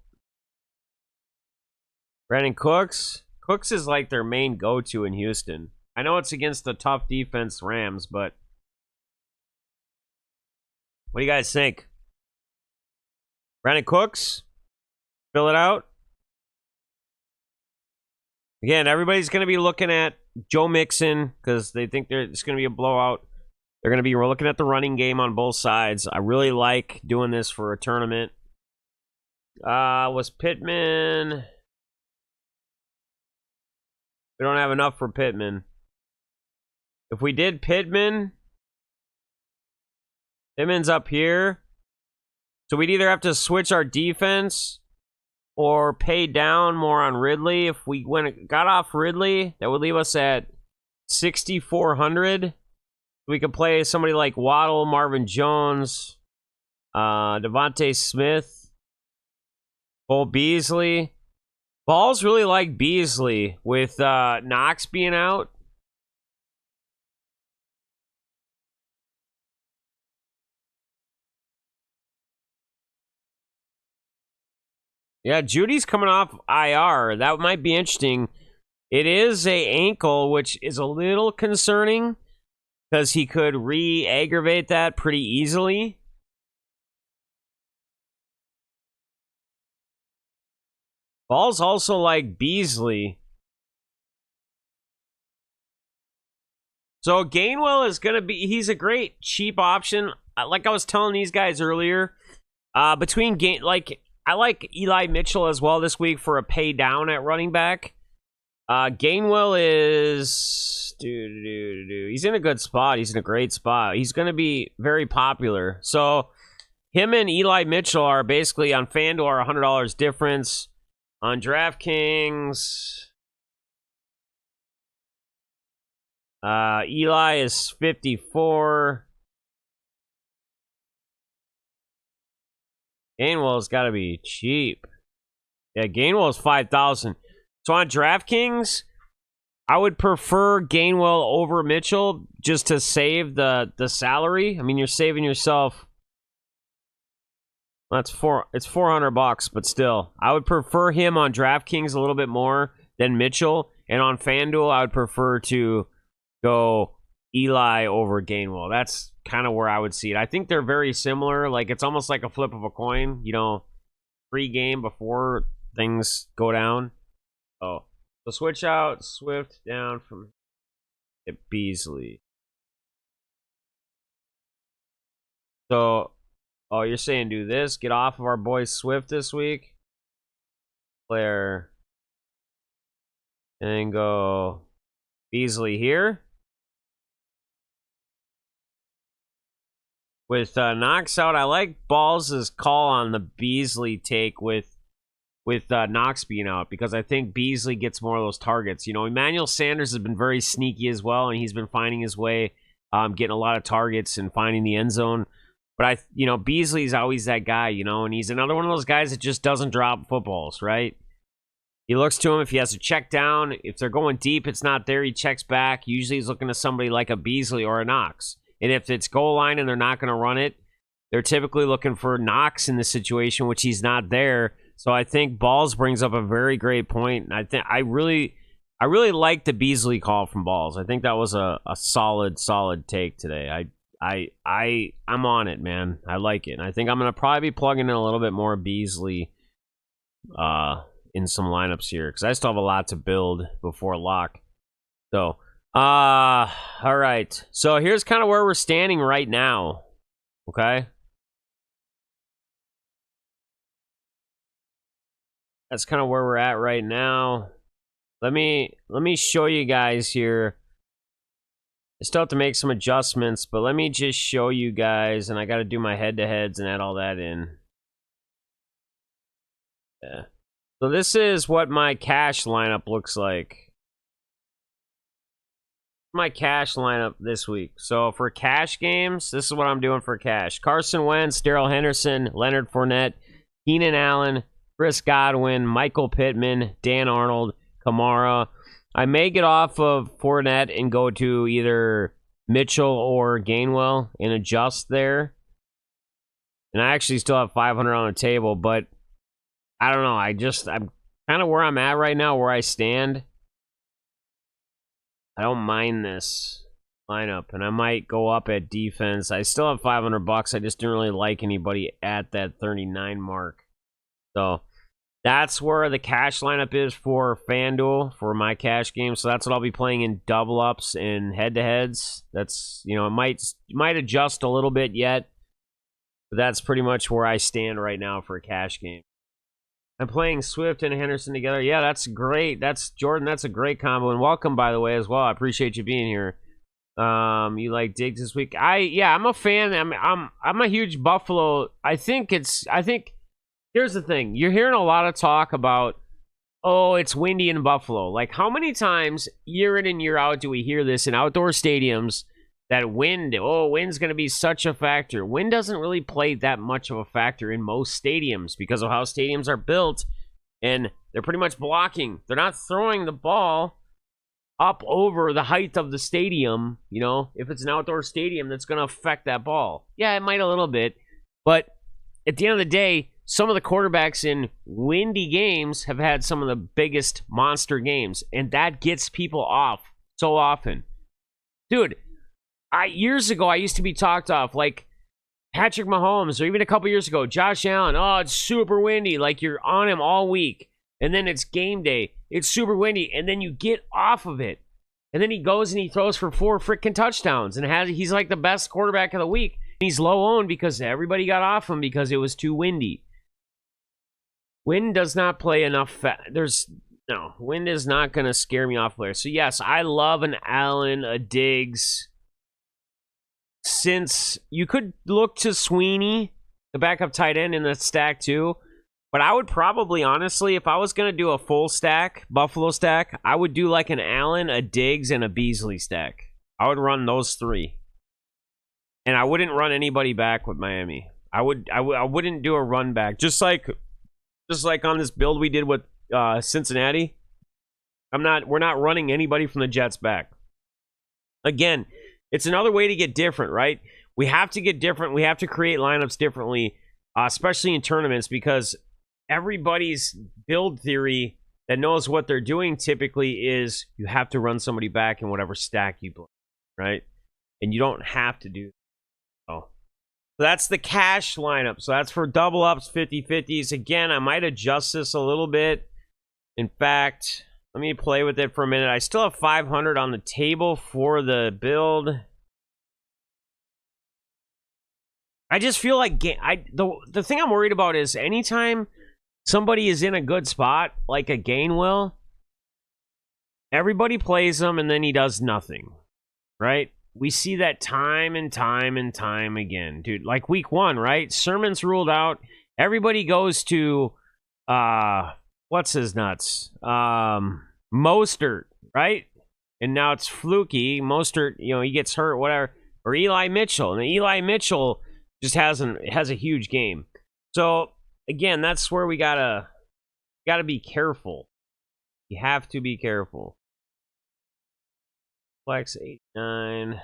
Brandon Cooks. Cooks is like their main go-to in Houston. I know it's against the tough defense Rams, but what do you guys think? Brandon Cooks? Fill it out. Again, everybody's going to be looking at Joe Mixon because they think it's going to be a blowout. We're looking at the running game on both sides. I really like doing this for a tournament. Was Pittman... We don't have enough for Pittman. If we did Pittman's up here. So we'd either have to switch our defense or pay down more on Ridley. If we got off Ridley, that would leave us at 6,400. We could play somebody like Waddle, Marvin Jones, Devontae Smith, Cole Beasley. Balls really like Beasley with Knox being out. Yeah, Judy's coming off IR. That might be interesting. It is a ankle, which is a little concerning because he could re-aggravate that pretty easily. Balls also like Beasley. So Gainwell is going to be... He's a great cheap option. Like I was telling these guys earlier, I like Eli Mitchell as well this week for a pay down at running back. Gainwell is... He's in a good spot. He's in a great spot. He's going to be very popular. So him and Eli Mitchell are basically on FanDuel are $100 difference. On DraftKings, Eli is 54. Gainwell's got to be cheap. Yeah, Gainwell's 5,000. So on DraftKings, I would prefer Gainwell over Mitchell just to save the salary. I mean, you're saving yourself. It's $400, but still, I would prefer him on DraftKings a little bit more than Mitchell, and on FanDuel, I would prefer to go Eli over Gainwell. That's kind of where I would see it. I think they're very similar. Like it's almost like a flip of a coin, pre-game before things go down. Oh, so switch out Swift down from Beasley. So. Oh, you're saying do this? Get off of our boy Swift this week? Player. And then go Beasley here. With Knox out, I like Balls' call on the Beasley take with Knox being out because I think Beasley gets more of those targets. Emmanuel Sanders has been very sneaky as well, and he's been finding his way, getting a lot of targets and finding the end zone. But Beasley's always that guy, and he's another one of those guys that just doesn't drop footballs, right? He looks to him if he has to check down. If they're going deep, it's not there. He checks back. Usually he's looking to somebody like a Beasley or a Knox. And if it's goal line and they're not going to run it, they're typically looking for Knox in this situation, which he's not there. So I think Balls brings up a very great point. And I really like the Beasley call from Balls. I think that was a solid take today. I'm on it, man. I like it. And I think I'm going to probably be plugging in a little bit more Beasley in some lineups here, because I still have a lot to build before lock. So, all right. So here's kind of where we're standing right now. Okay. That's kind of where we're at right now. Let me show you guys here. I still have to make some adjustments, but let me just show you guys, and I got to do my head-to-heads and add all that in. Yeah. So this is what my cash lineup looks like. My cash lineup this week. So for cash games, this is what I'm doing for cash. Carson Wentz, Darrell Henderson, Leonard Fournette, Keenan Allen, Chris Godwin, Michael Pittman, Dan Arnold, Kamara. I may get off of Fournette and go to either Mitchell or Gainwell and adjust there. And I actually still have 500 on the table, but I don't know. I'm kind of where I'm at right now, where I stand. I don't mind this lineup, and I might go up at defense. I still have $500. I just didn't really like anybody at that 39 mark. So that's where the cash lineup is for FanDuel for my cash game. So that's what I'll be playing in double ups and head-to-heads. That's, it might adjust a little bit yet, but that's pretty much where I stand right now for a cash game. I'm playing Swift and Henderson together. Yeah, that's great. That's Jordan. That's a great combo. And welcome, by the way, as well. I appreciate you being here. You like Diggs this week? I'm a fan. I'm a huge Buffalo. I think here's the thing. You're hearing a lot of talk about, oh, it's windy in Buffalo. Like, how many times year in and year out do we hear this in outdoor stadiums that wind's going to be such a factor? Wind doesn't really play that much of a factor in most stadiums because of how stadiums are built, and they're pretty much blocking. They're not throwing the ball up over the height of the stadium. If it's an outdoor stadium, that's going to affect that ball. Yeah, it might a little bit, but at the end of the day, some of the quarterbacks in windy games have had some of the biggest monster games, and that gets people off so often. Dude, years ago, I used to be talked off, like Patrick Mahomes, or even a couple years ago, Josh Allen. Oh, it's super windy. Like, you're on him all week. And then it's game day. It's super windy. And then you get off of it. And then he goes and he throws for 4 freaking touchdowns. And he's like the best quarterback of the week. And he's low owned because everybody got off him because it was too windy. Wind does not play enough. Wind is not going to scare me off there. So, yes, I love an Allen, a Diggs. Since you could look to Sweeney, the backup tight end, in the stack too. But I would probably, honestly, if I was going to do a full stack, Buffalo stack, I would do like an Allen, a Diggs, and a Beasley stack. I would run those 3. And I wouldn't run anybody back with Miami. I wouldn't do a run back. Just like on this build we did with Cincinnati. We're not running anybody from the Jets back. Again, it's another way to get different, right? We have to get different. We have to create lineups differently, especially in tournaments, because everybody's build theory that knows what they're doing typically is you have to run somebody back in whatever stack you play, right? And you don't have to do that. So that's the cash lineup. So that's for double ups, 50-50s. Again, I might adjust this a little bit. In fact, let me play with it for a minute. I still have 500 on the table for the build. I just feel like the thing I'm worried about is anytime somebody is in a good spot, like a Gainwell, everybody plays him and then he does nothing, right? We see that time and time and time again, dude. Like week 1, right? Sermon's ruled out. Everybody goes to what's his nuts? Mostert, right? And now it's fluky. Mostert, he gets hurt, whatever. Or Eli Mitchell. And Eli Mitchell Just has a huge game. So again, that's where we gotta be careful. You have to be careful. Flex 89.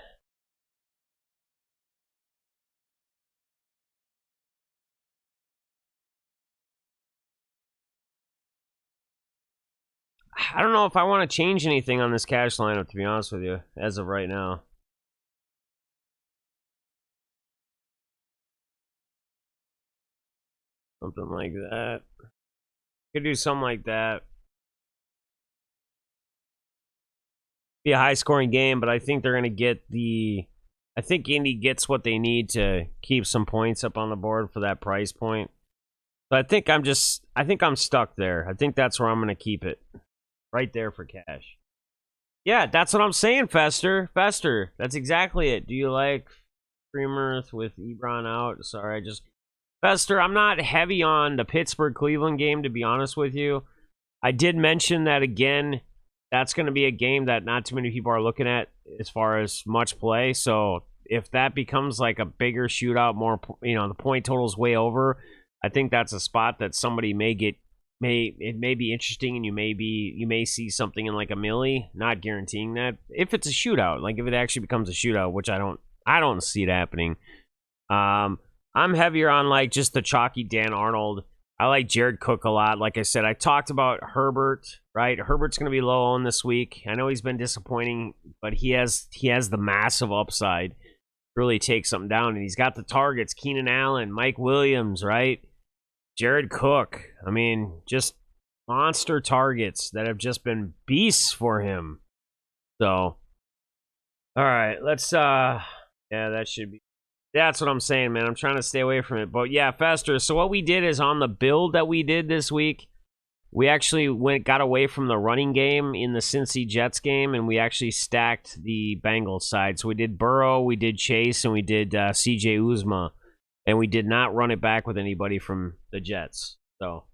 I don't know if I want to change anything on this cash lineup, to be honest with you, as of right now. Something like that. Could do something like that. Be a high-scoring game, but I think they're going to get the... I think Indy gets what they need to keep some points up on the board for that price point. So I think I'm stuck there. I think that's where I'm going to keep it. Right there for cash. Yeah, that's what I'm saying, Fester. Fester, that's exactly it. Do you like Streamers with Ebron out? Sorry, Fester, I'm not heavy on the Pittsburgh-Cleveland game, to be honest with you. I did mention that, again, that's going to be a game that not too many people are looking at as far as much play. So if that becomes like a bigger shootout, more, the point total's way over, I think that's a spot that somebody it may be interesting, and you may see something in like a milli. Not guaranteeing that. If it's a shootout, like if it actually becomes a shootout, which I don't see it happening. I'm heavier on like just the chalky Dan Arnold. I like Jared Cook a lot. Like I said, I talked about Herbert, right? Herbert's going to be low on this week. I know he's been disappointing, but he has the massive upside. Really take something down, and he's got the targets. Keenan Allen, Mike Williams, right? Jared Cook. I mean, just monster targets that have just been beasts for him. So, all right, let's yeah, that should be. That's what I'm saying, man. I'm trying to stay away from it. But yeah, Fester. So what we did is on the build that we did this week, we actually got away from the running game in the Cincy Jets game, and we actually stacked the Bengals side. So we did Burrow, we did Chase, and we did CJ Uzma. And we did not run it back with anybody from the Jets. So,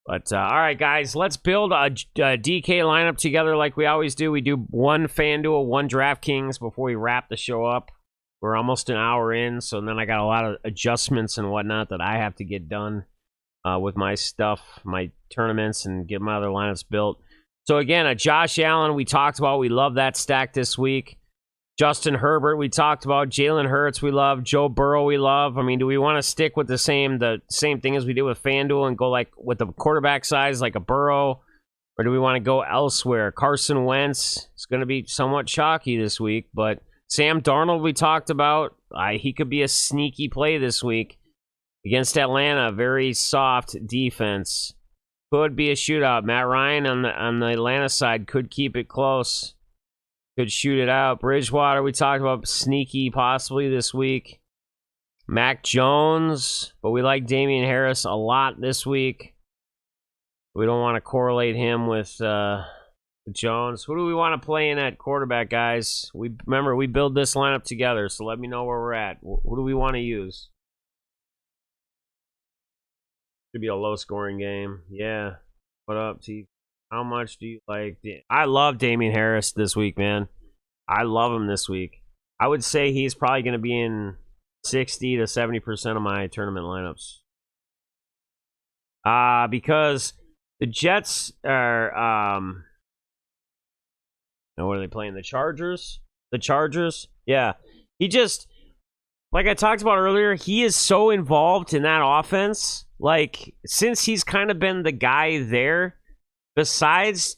but all right, guys, let's build a DK lineup together like we always do. We do one FanDuel, one DraftKings before we wrap the show up. We're almost an hour in, so then I got a lot of adjustments and whatnot that I have to get done with my stuff, my tournaments, and get my other lineups built. So again, a Josh Allen we talked about. We love that stack this week. Justin Herbert we talked about. Jalen Hurts we love. Joe Burrow we love. I mean, do we want to stick with the same thing as we did with FanDuel and go like with the quarterback size like a Burrow? Or do we want to go elsewhere? Carson Wentz is going to be somewhat chalky this week, but Sam Darnold we talked about. He could be a sneaky play this week against Atlanta. Very soft defense. Could be a shootout. Matt Ryan on the Atlanta side could keep it close. Could shoot it out. Bridgewater, we talked about sneaky possibly this week. Mac Jones, but we like Damian Harris a lot this week. We don't want to correlate him with Jones. Who do we want to play in at quarterback, guys? Remember, we build this lineup together, so let me know where we're at. Who do we want to use? Should be a low-scoring game. Yeah. What up, T? How much do you like? I love Damian Harris this week, man. I love him this week. I would say he's probably going to be in 60 to 70% of my tournament lineups. Because the Jets are, what are they playing? The Chargers? The Chargers? Yeah. He just, like I talked about earlier, he is so involved in that offense. Like, since he's kind of been the guy there, besides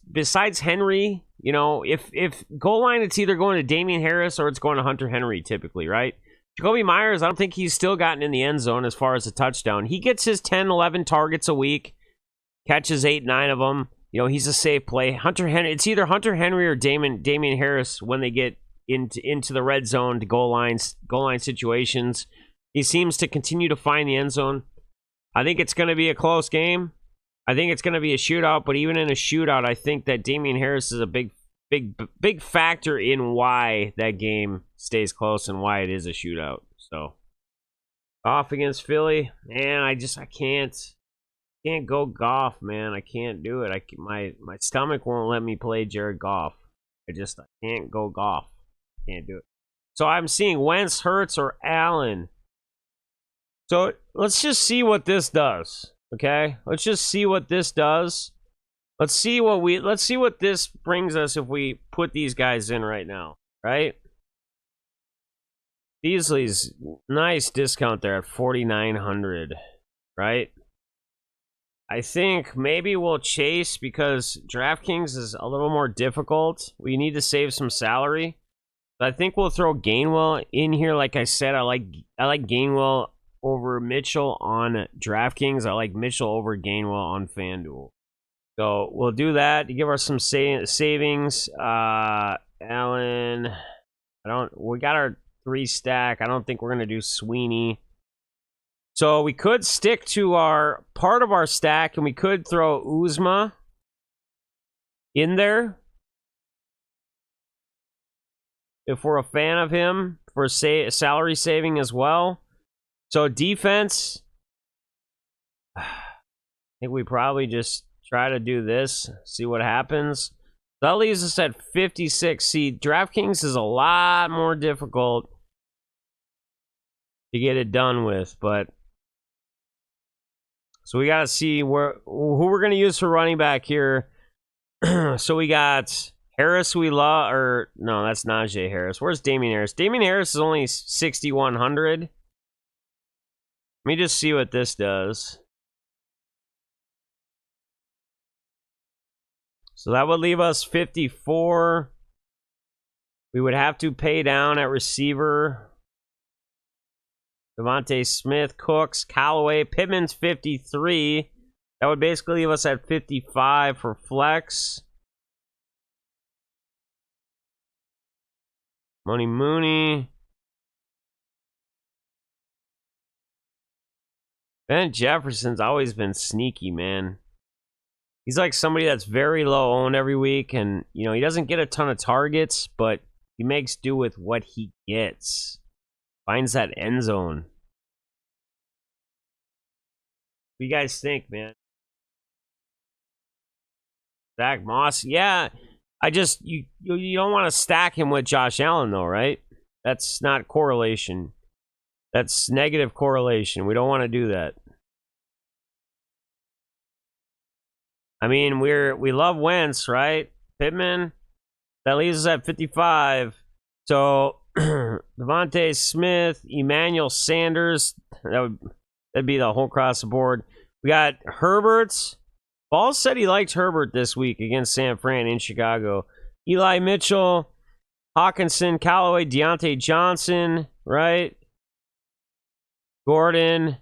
Henry, if goal line, it's either going to Damian Harris or it's going to Hunter Henry typically, right? Jacoby Myers, I don't think he's still gotten in the end zone as far as a touchdown. He gets his 10, 11 targets a week, catches 8, 9 of them. He's a safe play. Hunter Henry, it's either Hunter Henry or Damian Harris when they get into the red zone to goal line situations. He seems to continue to find the end zone. I think it's going to be a close game. I think it's going to be a shootout, but even in a shootout, I think that Damian Harris is a big factor in why that game stays close and why it is a shootout. So, off against Philly, man, I can't go Goff, man. I can't do it. My stomach won't let me play Jared Goff. I can't go Goff. Can't do it. So I'm seeing Wentz, Hurts, or Allen. So let's just see what this does. Okay, let's just see what this does. Let's see what this brings us if we put these guys in right now, right? Beasley's nice discount there at 4,900, right? I think maybe we'll chase because DraftKings is a little more difficult. We need to save some salary. But I think we'll throw Gainwell in here. Like I said, I like Gainwell over Mitchell on DraftKings. I like Mitchell over Gainwell on FanDuel. So we'll do that to give us some savings. Allen, we got our 3 stack. I don't think we're gonna do Sweeney. So we could stick to our part of our stack, and we could throw Uzma in there if we're a fan of him for salary saving as well. So defense, I think we probably just try to do this, see what happens. That leaves us at 56. See, DraftKings is a lot more difficult to get it done with, but so we got to see who we're going to use for running back here. So we got Harris, we love, or no, that's Najee Harris. Where's Damian Harris? Damian Harris is only 6,100. Let me just see what this does. So that would leave us 54. We would have to pay down at receiver. Devontae Smith, Cooks, Callaway, Pittman's 53. That would basically leave us at 55 for flex. Mooney. Ben Jefferson's always been sneaky, man. He's like somebody that's very low owned every week, and you know, he doesn't get a ton of targets, but he makes do with what he gets. Finds that end zone. What do you guys think, man? Zach Moss, yeah. I just you don't want to stack him with Josh Allen though, right? That's not correlation. That's negative correlation. We don't want to do that. I mean, we love Wentz, right? Pittman, that leaves us at 55. So Devontae Smith, Emmanuel Sanders, that'd be the whole cross the board. We got Herbert's. Ball said he liked Herbert this week against San Fran in Chicago. Eli Mitchell, Hawkinson, Callaway, Deontay Johnson, right? Gordon.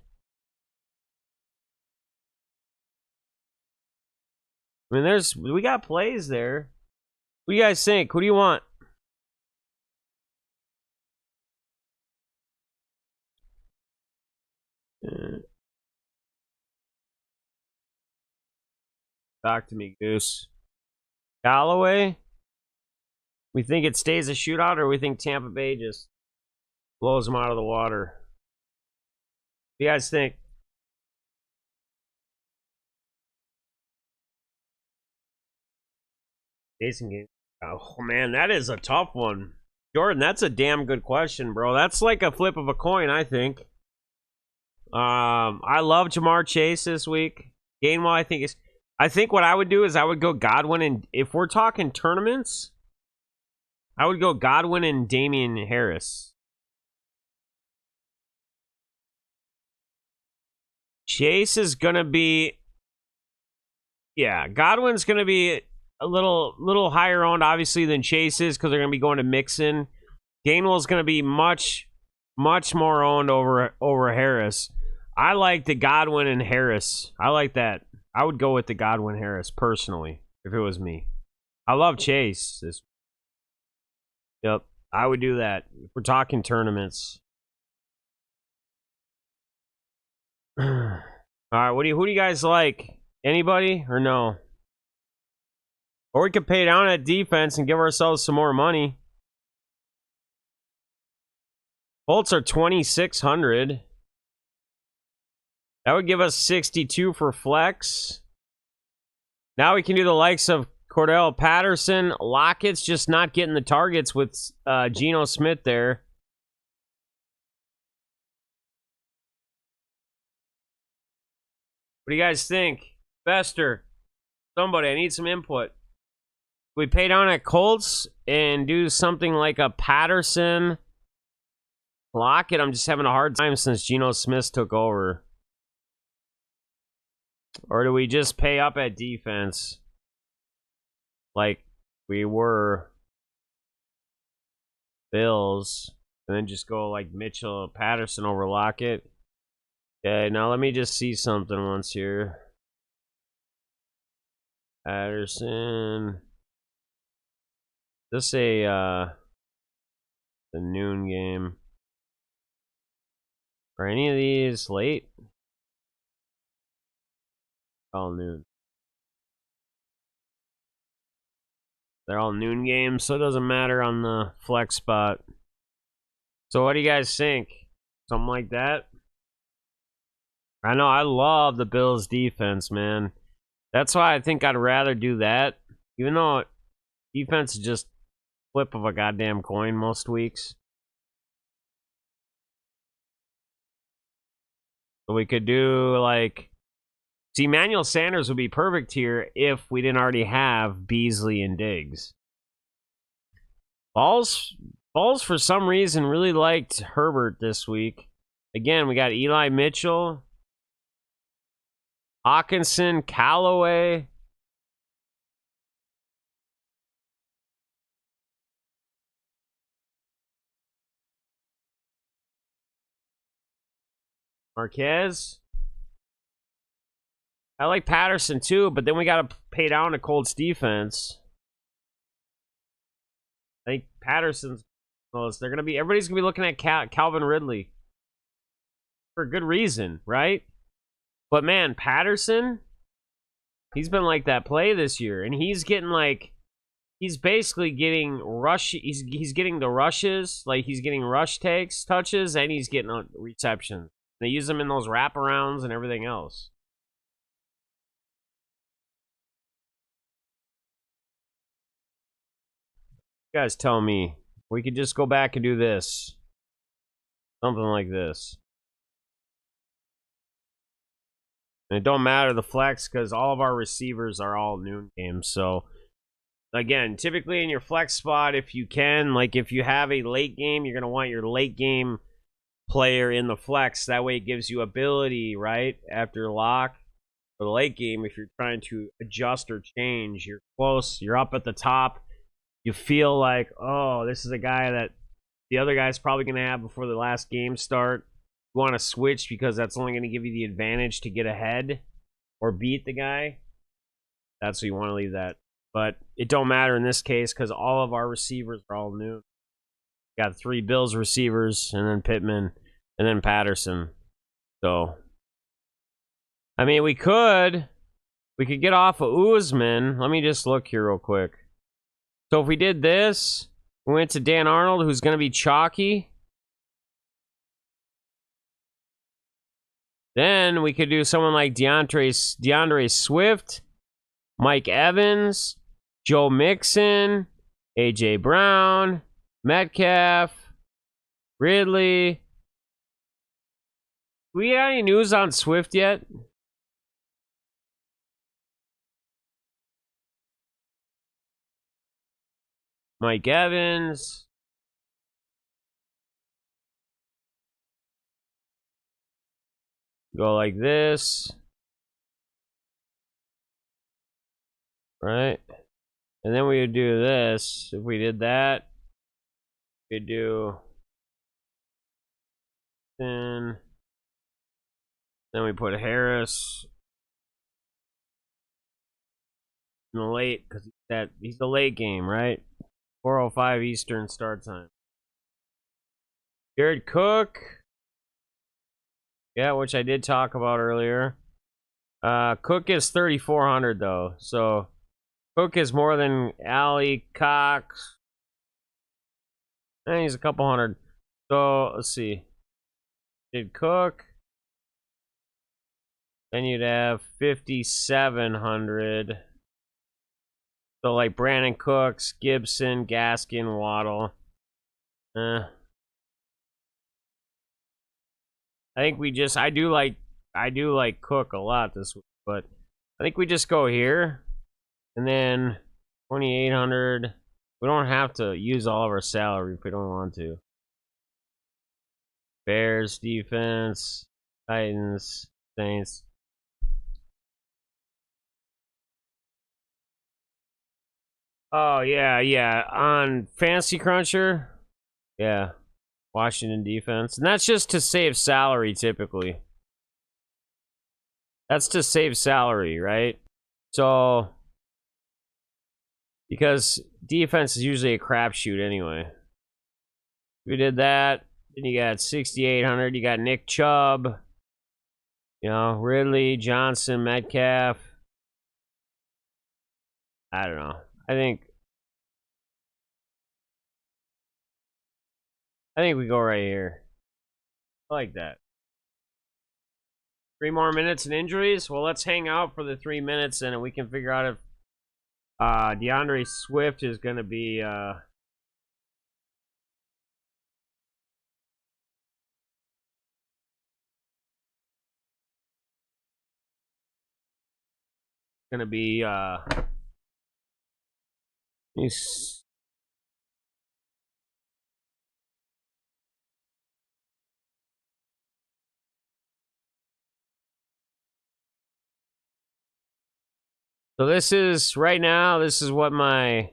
I mean, we got plays there. What do you guys think? Who do you want? Talk to me, Goose. Callaway? We think it stays a shootout, or we think Tampa Bay just blows them out of the water? What do you guys think? Jason game. Oh man, that is a tough one. Jordan, that's a damn good question, bro. That's like a flip of a coin, I think. I love Jamar Chase this week. Gainwell, I think what I would do is I would go Godwin, and if we're talking tournaments, I would go Godwin and Damian Harris. Chase is gonna be, yeah, Godwin's gonna be a little higher owned, obviously, than Chase is because they're gonna be going to Mixon. Gainwell's gonna be much more owned over Harris. I like the Godwin and Harris. I like that. I would go with the Godwin Harris personally if it was me. I love Chase. Yep, I would do that. If we're talking tournaments. All right, who do you guys like? Anybody or no? Or we could pay down at defense and give ourselves some more money. Bolts are 2,600. That would give us 62 for flex. Now we can do the likes of Cordell Patterson. Lockett's just not getting the targets with Geno Smith there. What do you guys think? Investor, somebody, I need some input. We pay down at Colts and do something like a Patterson Lockett. I'm just having a hard time since Geno Smith took over. Or do we just pay up at defense like we were Bills and then just go like Mitchell Patterson over Lockett? Okay, now let me just see something once here. Patterson. This the noon game. Are any of these late? All noon. They're all noon games, so it doesn't matter on the flex spot. So what do you guys think? Something like that? I know I love the Bills defense, man. That's why I think I'd rather do that. Even though defense is just flip of a goddamn coin most weeks. So we could do like, see, Emmanuel Sanders would be perfect here if we didn't already have Beasley and Diggs. Balls for some reason really liked Herbert this week. Again, we got Eli Mitchell, Hawkinson, Callaway. Marquez. I like Patterson too, but then we got to pay down to Colts defense. I think Patterson's close. They're gonna be. Everybody's gonna be looking at Calvin Ridley for good reason, right? But man, Patterson, he's been like that play this year, and he's getting like, he's basically getting rush. He's getting the rushes, like he's getting rush takes, touches, and he's getting receptions. They use them in those wraparounds and everything else. You guys tell me. We could just go back and do this. Something like this. And it don't matter the flex because all of our receivers are all noon games. So, again, typically in your flex spot, if you can, like if you have a late game, you're going to want your late game player in the flex. That way it gives you ability, right? After lock for the late game, if you're trying to adjust or change, you're close, you're up at the top. You feel like, oh, this is a guy that the other guy's probably going to have before the last game start. You want to switch because that's only going to give you the advantage to get ahead or beat the guy. That's what you want to leave that. But it don't matter in this case because all of our receivers are all new. Got 3 Bills receivers, and then Pittman, and then Patterson. So, I mean, we could get off of Usman. Let me just look here real quick. So if we did this, we went to Dan Arnold, who's going to be chalky. Then we could do someone like DeAndre Swift, Mike Evans, Joe Mixon, A.J. Brown, Metcalf, Ridley. We got any news on Swift yet? Mike Evans. Go like this. Right? And then we would do this. If we did that, we'd do then we put Harris in the late because he's the late game, right? 4:05 Eastern start time. Jared Cook. Yeah, which I did talk about earlier. Cook is 3,400 though, so Cook is more than Ali Cox. And he's a couple hundred. So let's see. Did Cook? Then you'd have 5,700. So like Brandon Cooks, Gibson, Gaskin, Waddle. I think I do like I do like Cook a lot this week, but I think we just go here and then 2,800. We don't have to use all of our salary if we don't want to. Bears defense, Titans, Saints. Oh yeah, yeah. On Fantasy Cruncher, yeah. Washington defense, and that's just to save salary typically. That's to save salary, right? So, because defense is usually a crapshoot anyway. We did that. Then you got 6,800. You got Nick Chubb. You know, Ridley, Johnson, Metcalf. I don't know. I think we go right here. I like that. 3 more minutes and injuries. Well, let's hang out for the 3 minutes, and we can figure out if DeAndre Swift is going to be he's so this is right now, this is what my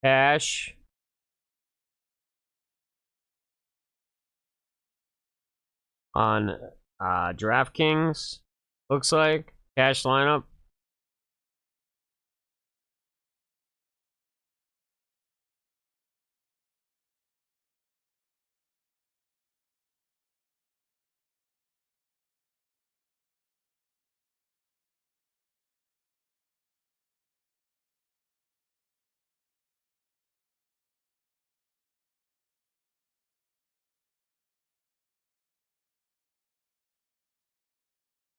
cash on DraftKings looks like. Cash lineup.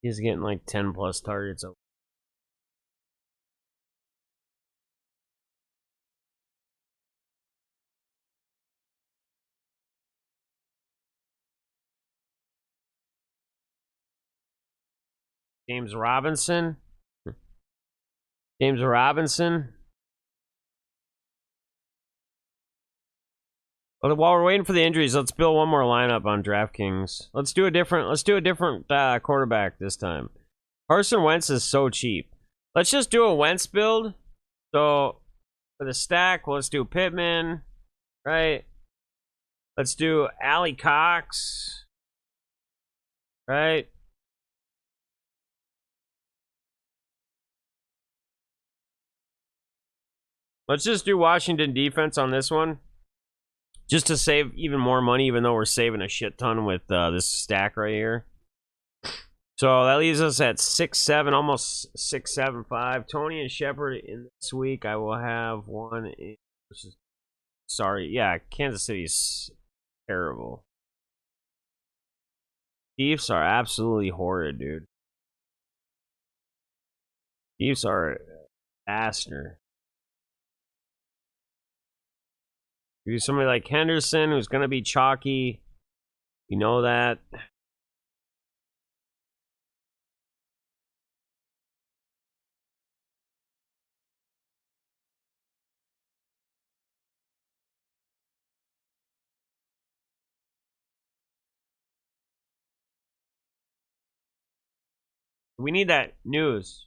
He's getting like 10 plus targets. James Robinson. James Robinson. Well, while we're waiting for the injuries, let's build one more lineup on DraftKings. Let's do a different quarterback this time. Carson Wentz is so cheap. Let's just do a Wentz build. So for the stack, let's do Pittman, right? Let's do Allie Cox, right? Let's just do Washington defense on this one. Just to save even more money, even though we're saving a shit ton with this stack right here. So that leaves us at 6-7, almost 6-7-5. Tony and Shepard in this week. I will have one. Sorry, yeah, Kansas City's terrible. Chiefs are absolutely horrid, dude. Chiefs are disaster. You do somebody like Henderson, who's going to be chalky. You know that. We need that news.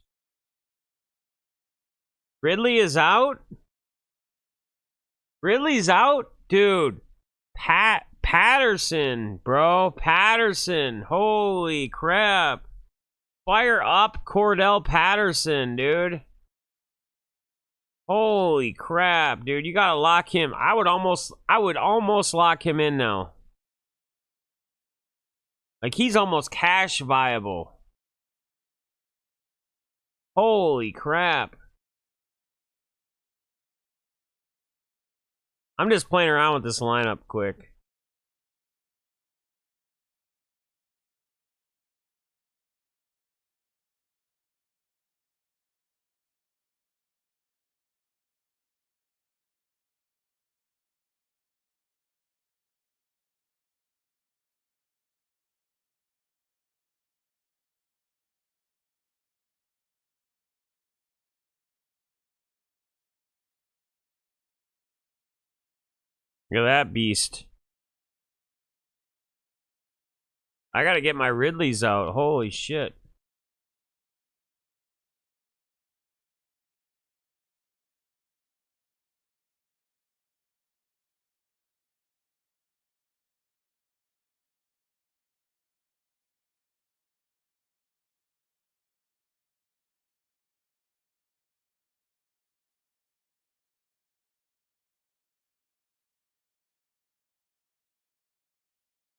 Ridley is out? Ridley's out? Dude. Patterson, bro. Patterson. Holy crap. Fire up Cordell Patterson, dude. Holy crap, dude. You gotta lock him. I would almost lock him in now. Like, he's almost cash viable. Holy crap. I'm just playing around with this lineup quick. Look at that beast. I gotta get my Ridleys out. Holy shit.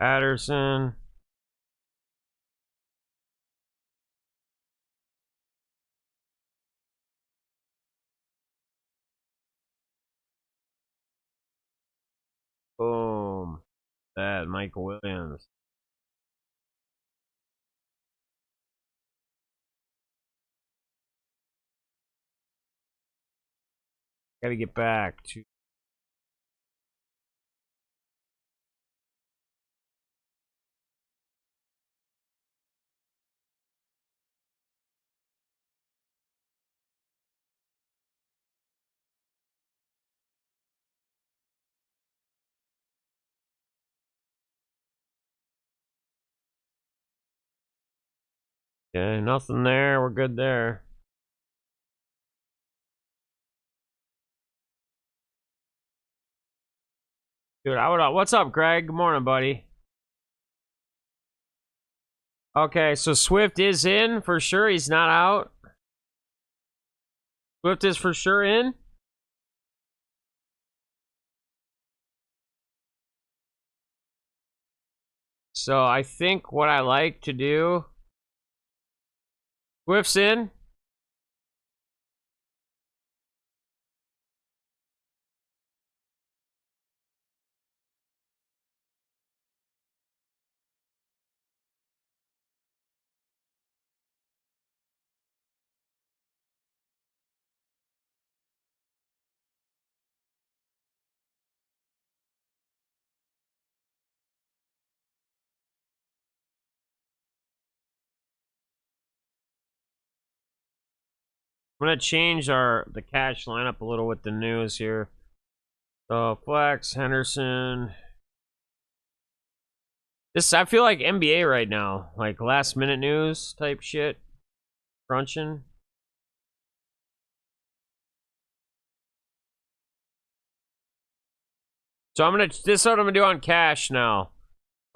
Patterson. Boom. That Mike Williams. Gotta get back to. Okay, nothing there. We're good there. Dude, what's up, Greg? Good morning, buddy. Okay, so Swift is in for sure. He's not out. Swift is for sure in. So I think what I like to do. Swift's in. I'm gonna change the cash lineup a little with the news here. So Flex, Henderson. I feel like NBA right now, like last minute news type shit, crunching. So this is what I'm gonna do on cash now.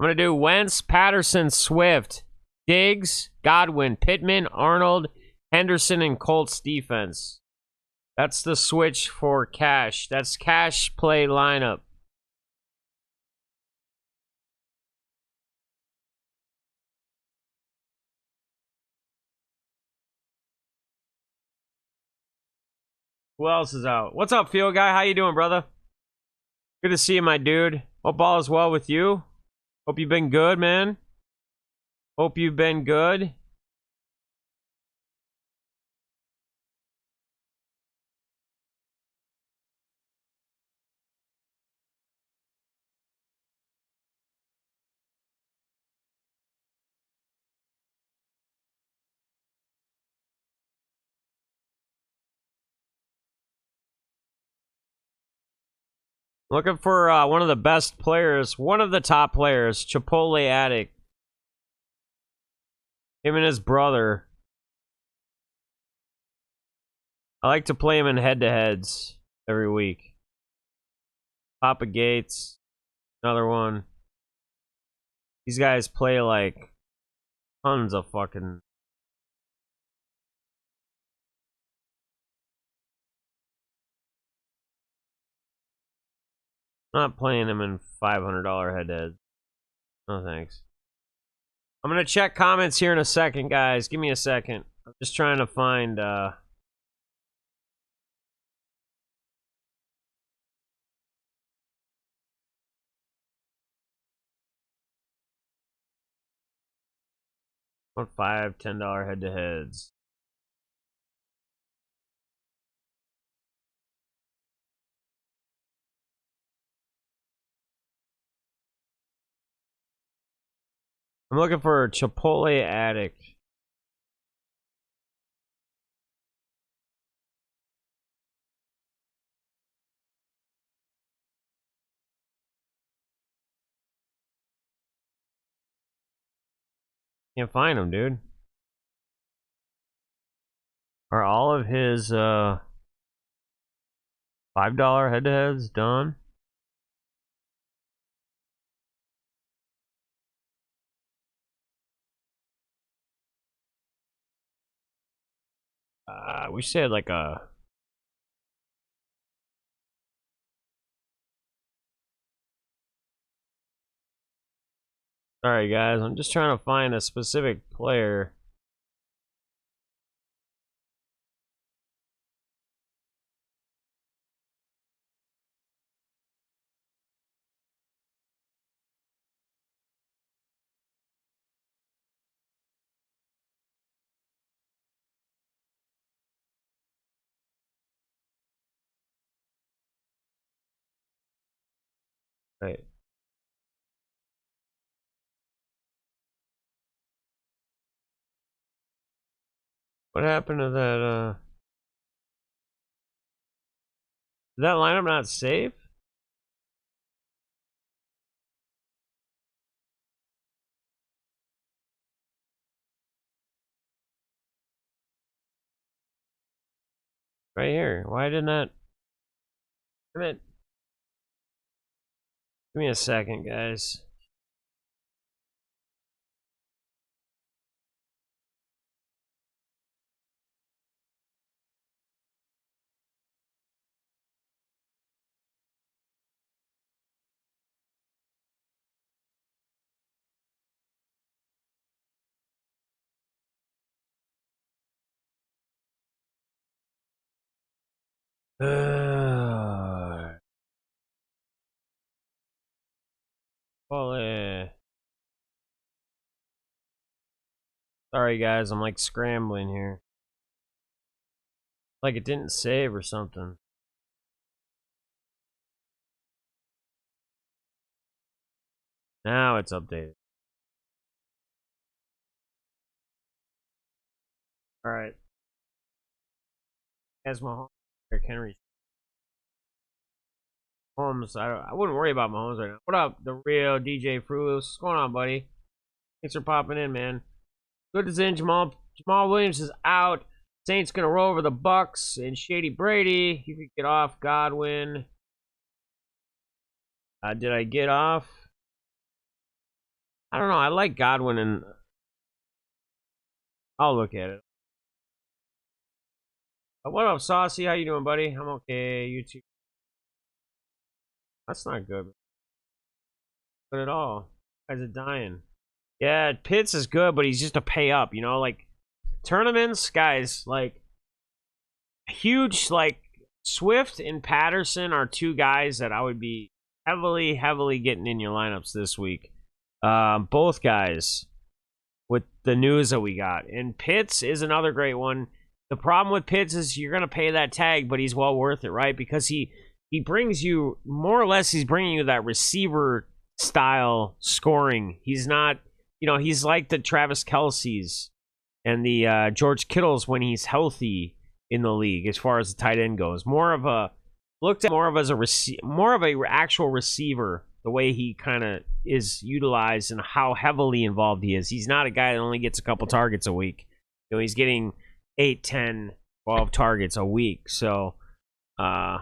I'm gonna do Wentz, Patterson, Swift, Diggs, Godwin, Pittman, Arnold, Henderson, and Colts defense. That's the switch for cash. That's cash play lineup. Who else is out? What's up, Field Guy? How you doing, brother? Good to see you, my dude. Hope all is well with you. Hope you've been good, man. Hope you've been good. Looking for one of the best players, one of the top players, Chipotle Addict. Him and his brother. I like to play him in head-to-heads every week. Papa Gates, another one. These guys play like tons of fucking. Not playing him in $500 head-to-heads. No thanks. I'm gonna check comments here in a second, guys. Give me a second. I'm just trying to find. What $5, $10 head-to-heads. I'm looking for Chipotle Addict. Can't find him, dude. Are all of his $5 head-to-heads done? We said like a... Sorry guys, I'm just trying to find a specific player. Right. What happened to that, Is that lineup not safe? Right here. Why didn't that... Give me a second, guys. Well, sorry guys, I'm like scrambling here. Like it didn't save or something. Now it's updated. Alright. As Mahomes, Henry. Mahomes, I wouldn't worry about Mahomes right now. What up, the real DJ Frulos? What's going on, buddy? Thanks for popping in, man. Good as in. Jamal Williams is out. Saints gonna roll over the Bucks and Shady Brady. You could get off Godwin. Did I get off? I don't know. I like Godwin, and I'll look at it. What up, Saucy? How you doing, buddy? I'm okay. You too. That's not good. Good at all. Guys are dying. Yeah, Pitts is good, but he's just a pay up, you know, like tournaments, guys, like huge, like Swift and Patterson are two guys that I would be heavily getting in your lineups this week. Both guys with the news that we got. And Pitts is another great one. The problem with Pitts is you're going to pay that tag, but he's well worth it, right? Because he brings you, more or less, he's bringing you that receiver style scoring. He's not, you know, he's like the Travis Kelce's and the George Kittle's when he's healthy in the league as far as the tight end goes. More of a, looked at more of as a more of a actual receiver, the way he kind of is utilized and how heavily involved he is. He's not a guy that only gets a couple targets a week. You know, he's getting 8, 10, 12 targets a week. So, yeah.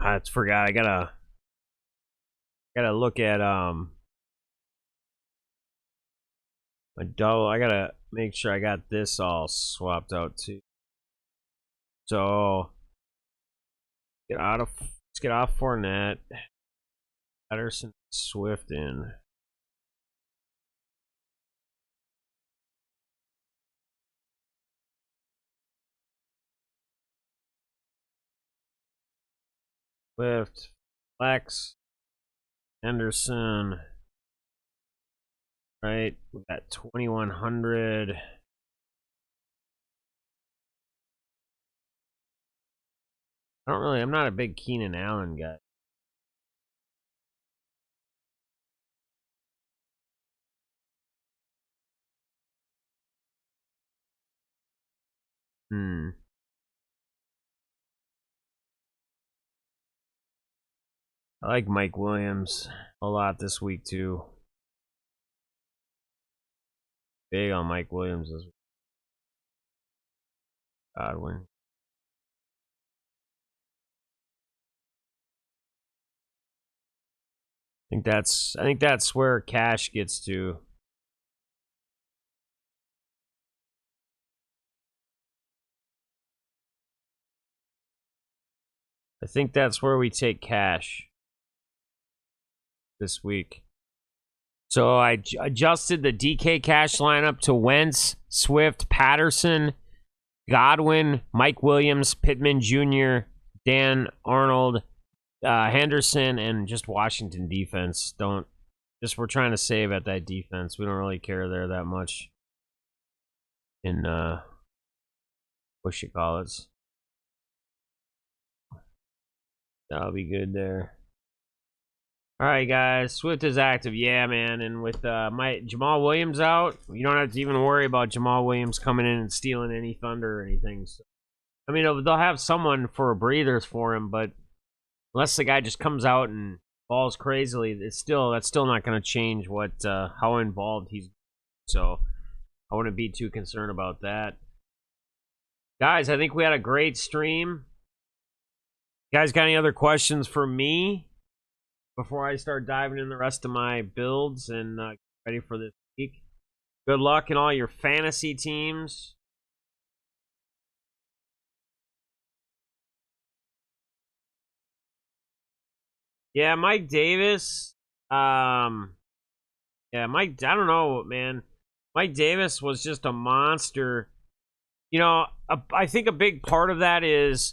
I just forgot. I gotta look at my double. I gotta make sure I got this all swapped out too. So let's get off Fournette. Patterson, Swift in. Swift, Flex, Henderson. Right, we got 2100. I'm not a big Keenan Allen guy. I like Mike Williams a lot this week too. Big on Mike Williams this week. Godwin. I think that's where cash gets to. I think that's where we take cash this week. So I adjusted the DK cash lineup to Wentz, Swift, Patterson, Godwin, Mike Williams, Pittman Jr., Dan Arnold, Henderson, and just Washington defense. We're trying to save at that defense. We don't really care there that much. In what you call it. That'll be good there. All right, guys. Swift is active. Yeah, man. And with Jamal Williams out, you don't have to even worry about Jamal Williams coming in and stealing any thunder or anything. So, I mean, they'll have someone for breathers for him, but unless the guy just comes out and balls crazily, that's still not going to change how involved he's. So I wouldn't be too concerned about that. Guys, I think we had a great stream. You guys got any other questions for me before I start diving in the rest of my builds and get ready for this week? Good luck in all your fantasy teams. Yeah, Mike Davis. Yeah, Mike. I don't know, man. Mike Davis was just a monster. You know, I think a big part of that is,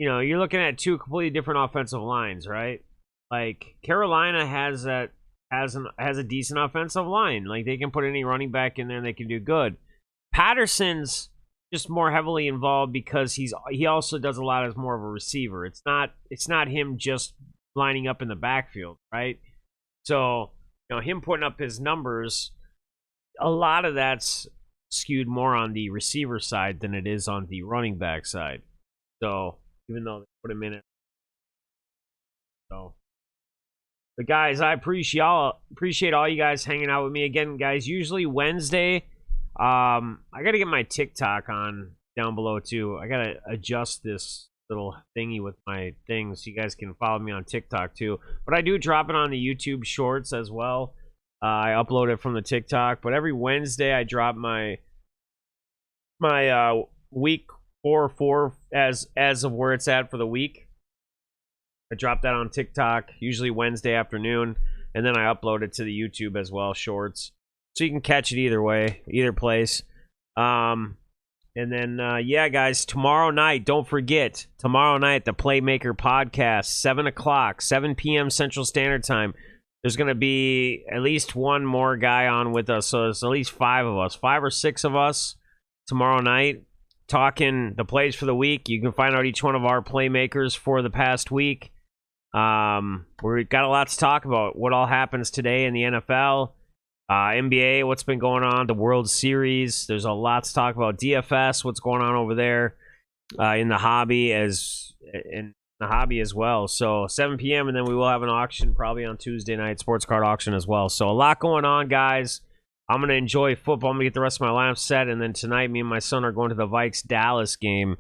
you're looking at two completely different offensive lines, right? Like Carolina has a decent offensive line. Like they can put any running back in there and they can do good. Patterson's just more heavily involved because he also does a lot as more of a receiver. It's not him just lining up in the backfield, right? So, him putting up his numbers, a lot of that's skewed more on the receiver side than it is on the running back side. So, even though they put him in it. So, but guys, I appreciate all you guys hanging out with me again, guys. Usually Wednesday, I got to get my TikTok on down below too. I got to adjust this little thingy with my things so you guys can follow me on TikTok too. But I do drop it on the YouTube Shorts as well. I upload it from the TikTok, but every Wednesday I drop my week 4 as of where it's at for the week. I drop that on TikTok usually Wednesday afternoon, and then I upload it to the YouTube as well, Shorts. So you can catch it either way, either place. And then, yeah, guys, tomorrow night, don't forget, tomorrow night, the Playmaker Podcast, 7 o'clock, 7 p.m. Central Standard Time. There's going to be at least one more guy on with us, so there's at least 5 of us, 5 or 6 of us tomorrow night, talking the plays for the week. You can find out each one of our Playmakers for the past week. We've got a lot to talk about. What all happens today in the NFL. NBA, what's been going on, the World Series. There's a lot to talk about. DFS, what's going on over there in the hobby as well. So 7 p.m. and then we will have an auction probably on Tuesday night, sports card auction as well. So a lot going on, guys. I'm gonna enjoy football. I'm gonna get the rest of my lineup set, and then tonight, me and my son are going to the Vikes Dallas game.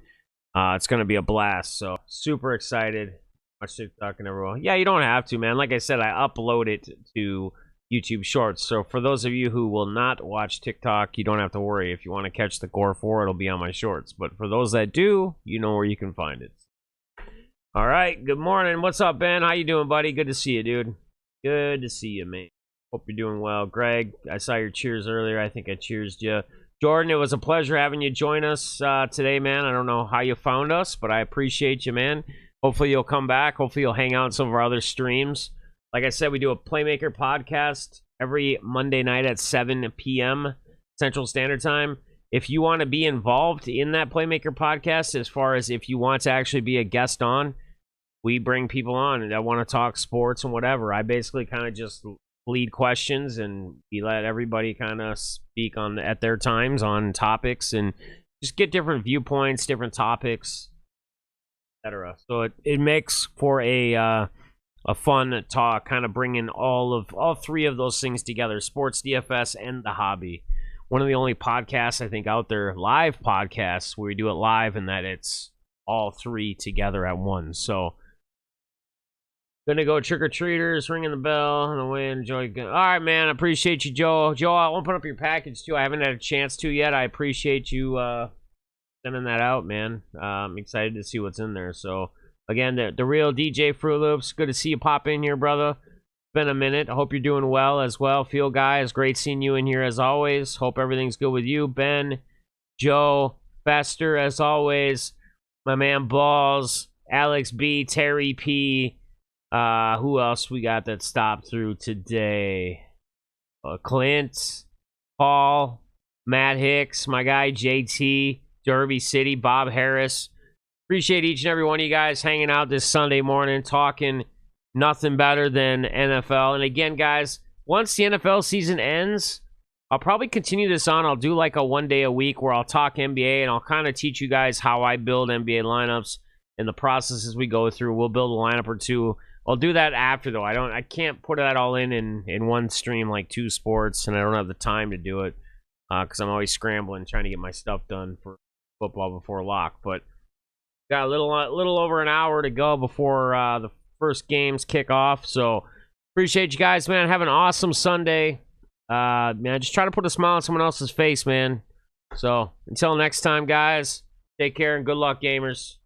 It's gonna be a blast. So super excited. Watch TikTok and everyone. Yeah, you don't have to, man. Like I said, I upload it to YouTube Shorts. So for those of you who will not watch TikTok, you don't have to worry. If you want to catch the Core 4, it'll be on my Shorts. But for those that do, you know where you can find it. All right. Good morning. What's up, Ben? How you doing, buddy? Good to see you, dude. Good to see you, man. Hope you're doing well. Greg, I saw your cheers earlier. I think I cheersed you. Jordan, it was a pleasure having you join us today, man. I don't know how you found us, but I appreciate you, man. Hopefully you'll come back. Hopefully you'll hang out in some of our other streams. Like I said, we do a Playmaker podcast every Monday night at 7 p.m. Central Standard Time. If you want to be involved in that Playmaker podcast, as far as if you want to actually be a guest on, we bring people on that want to talk sports and whatever. I basically kind of just lead questions and we let everybody kind of speak on at their times on topics and just get different viewpoints, different topics etc. So it makes for a fun talk, kind of bringing all three of those things together: sports, DFS, and the hobby. One of the only podcasts I think out there, live podcasts, where we do it live, and that it's all three together at once. So gonna go trick-or-treaters, ringing the bell, and away enjoy. All right, man. I appreciate you, Joe. Joe, I'll open up your package too. I haven't had a chance to yet. I appreciate you sending that out, man. I'm excited to see what's in there. So again, the real DJ Fruit Loops. Good to see you pop in here, brother. It's been a minute. I hope you're doing well as well. Field guy, it's great seeing you in here as always. Hope everything's good with you, Ben, Joe, Fester as always. My man Balls, Alex B, Terry P. Who else we got that stopped through today? Clint, Paul, Matt Hicks, my guy JT, Derby City, Bob Harris. Appreciate each and every one of you guys hanging out this Sunday morning, talking nothing better than NFL. And again, guys, once the NFL season ends, I'll probably continue this on. I'll do like a 1 day a week where I'll talk NBA, and I'll kind of teach you guys how I build NBA lineups and the processes we go through. We'll build a lineup or two. I'll do that after, though. I can't put that all in one stream like 2 sports, and I don't have the time to do it because I'm always scrambling trying to get my stuff done for football before lock. But got a little over an hour to go before the first games kick off. So appreciate you guys, man. Have an awesome Sunday. Man, just try to put a smile on someone else's face, man. So until next time, guys, take care and good luck, gamers.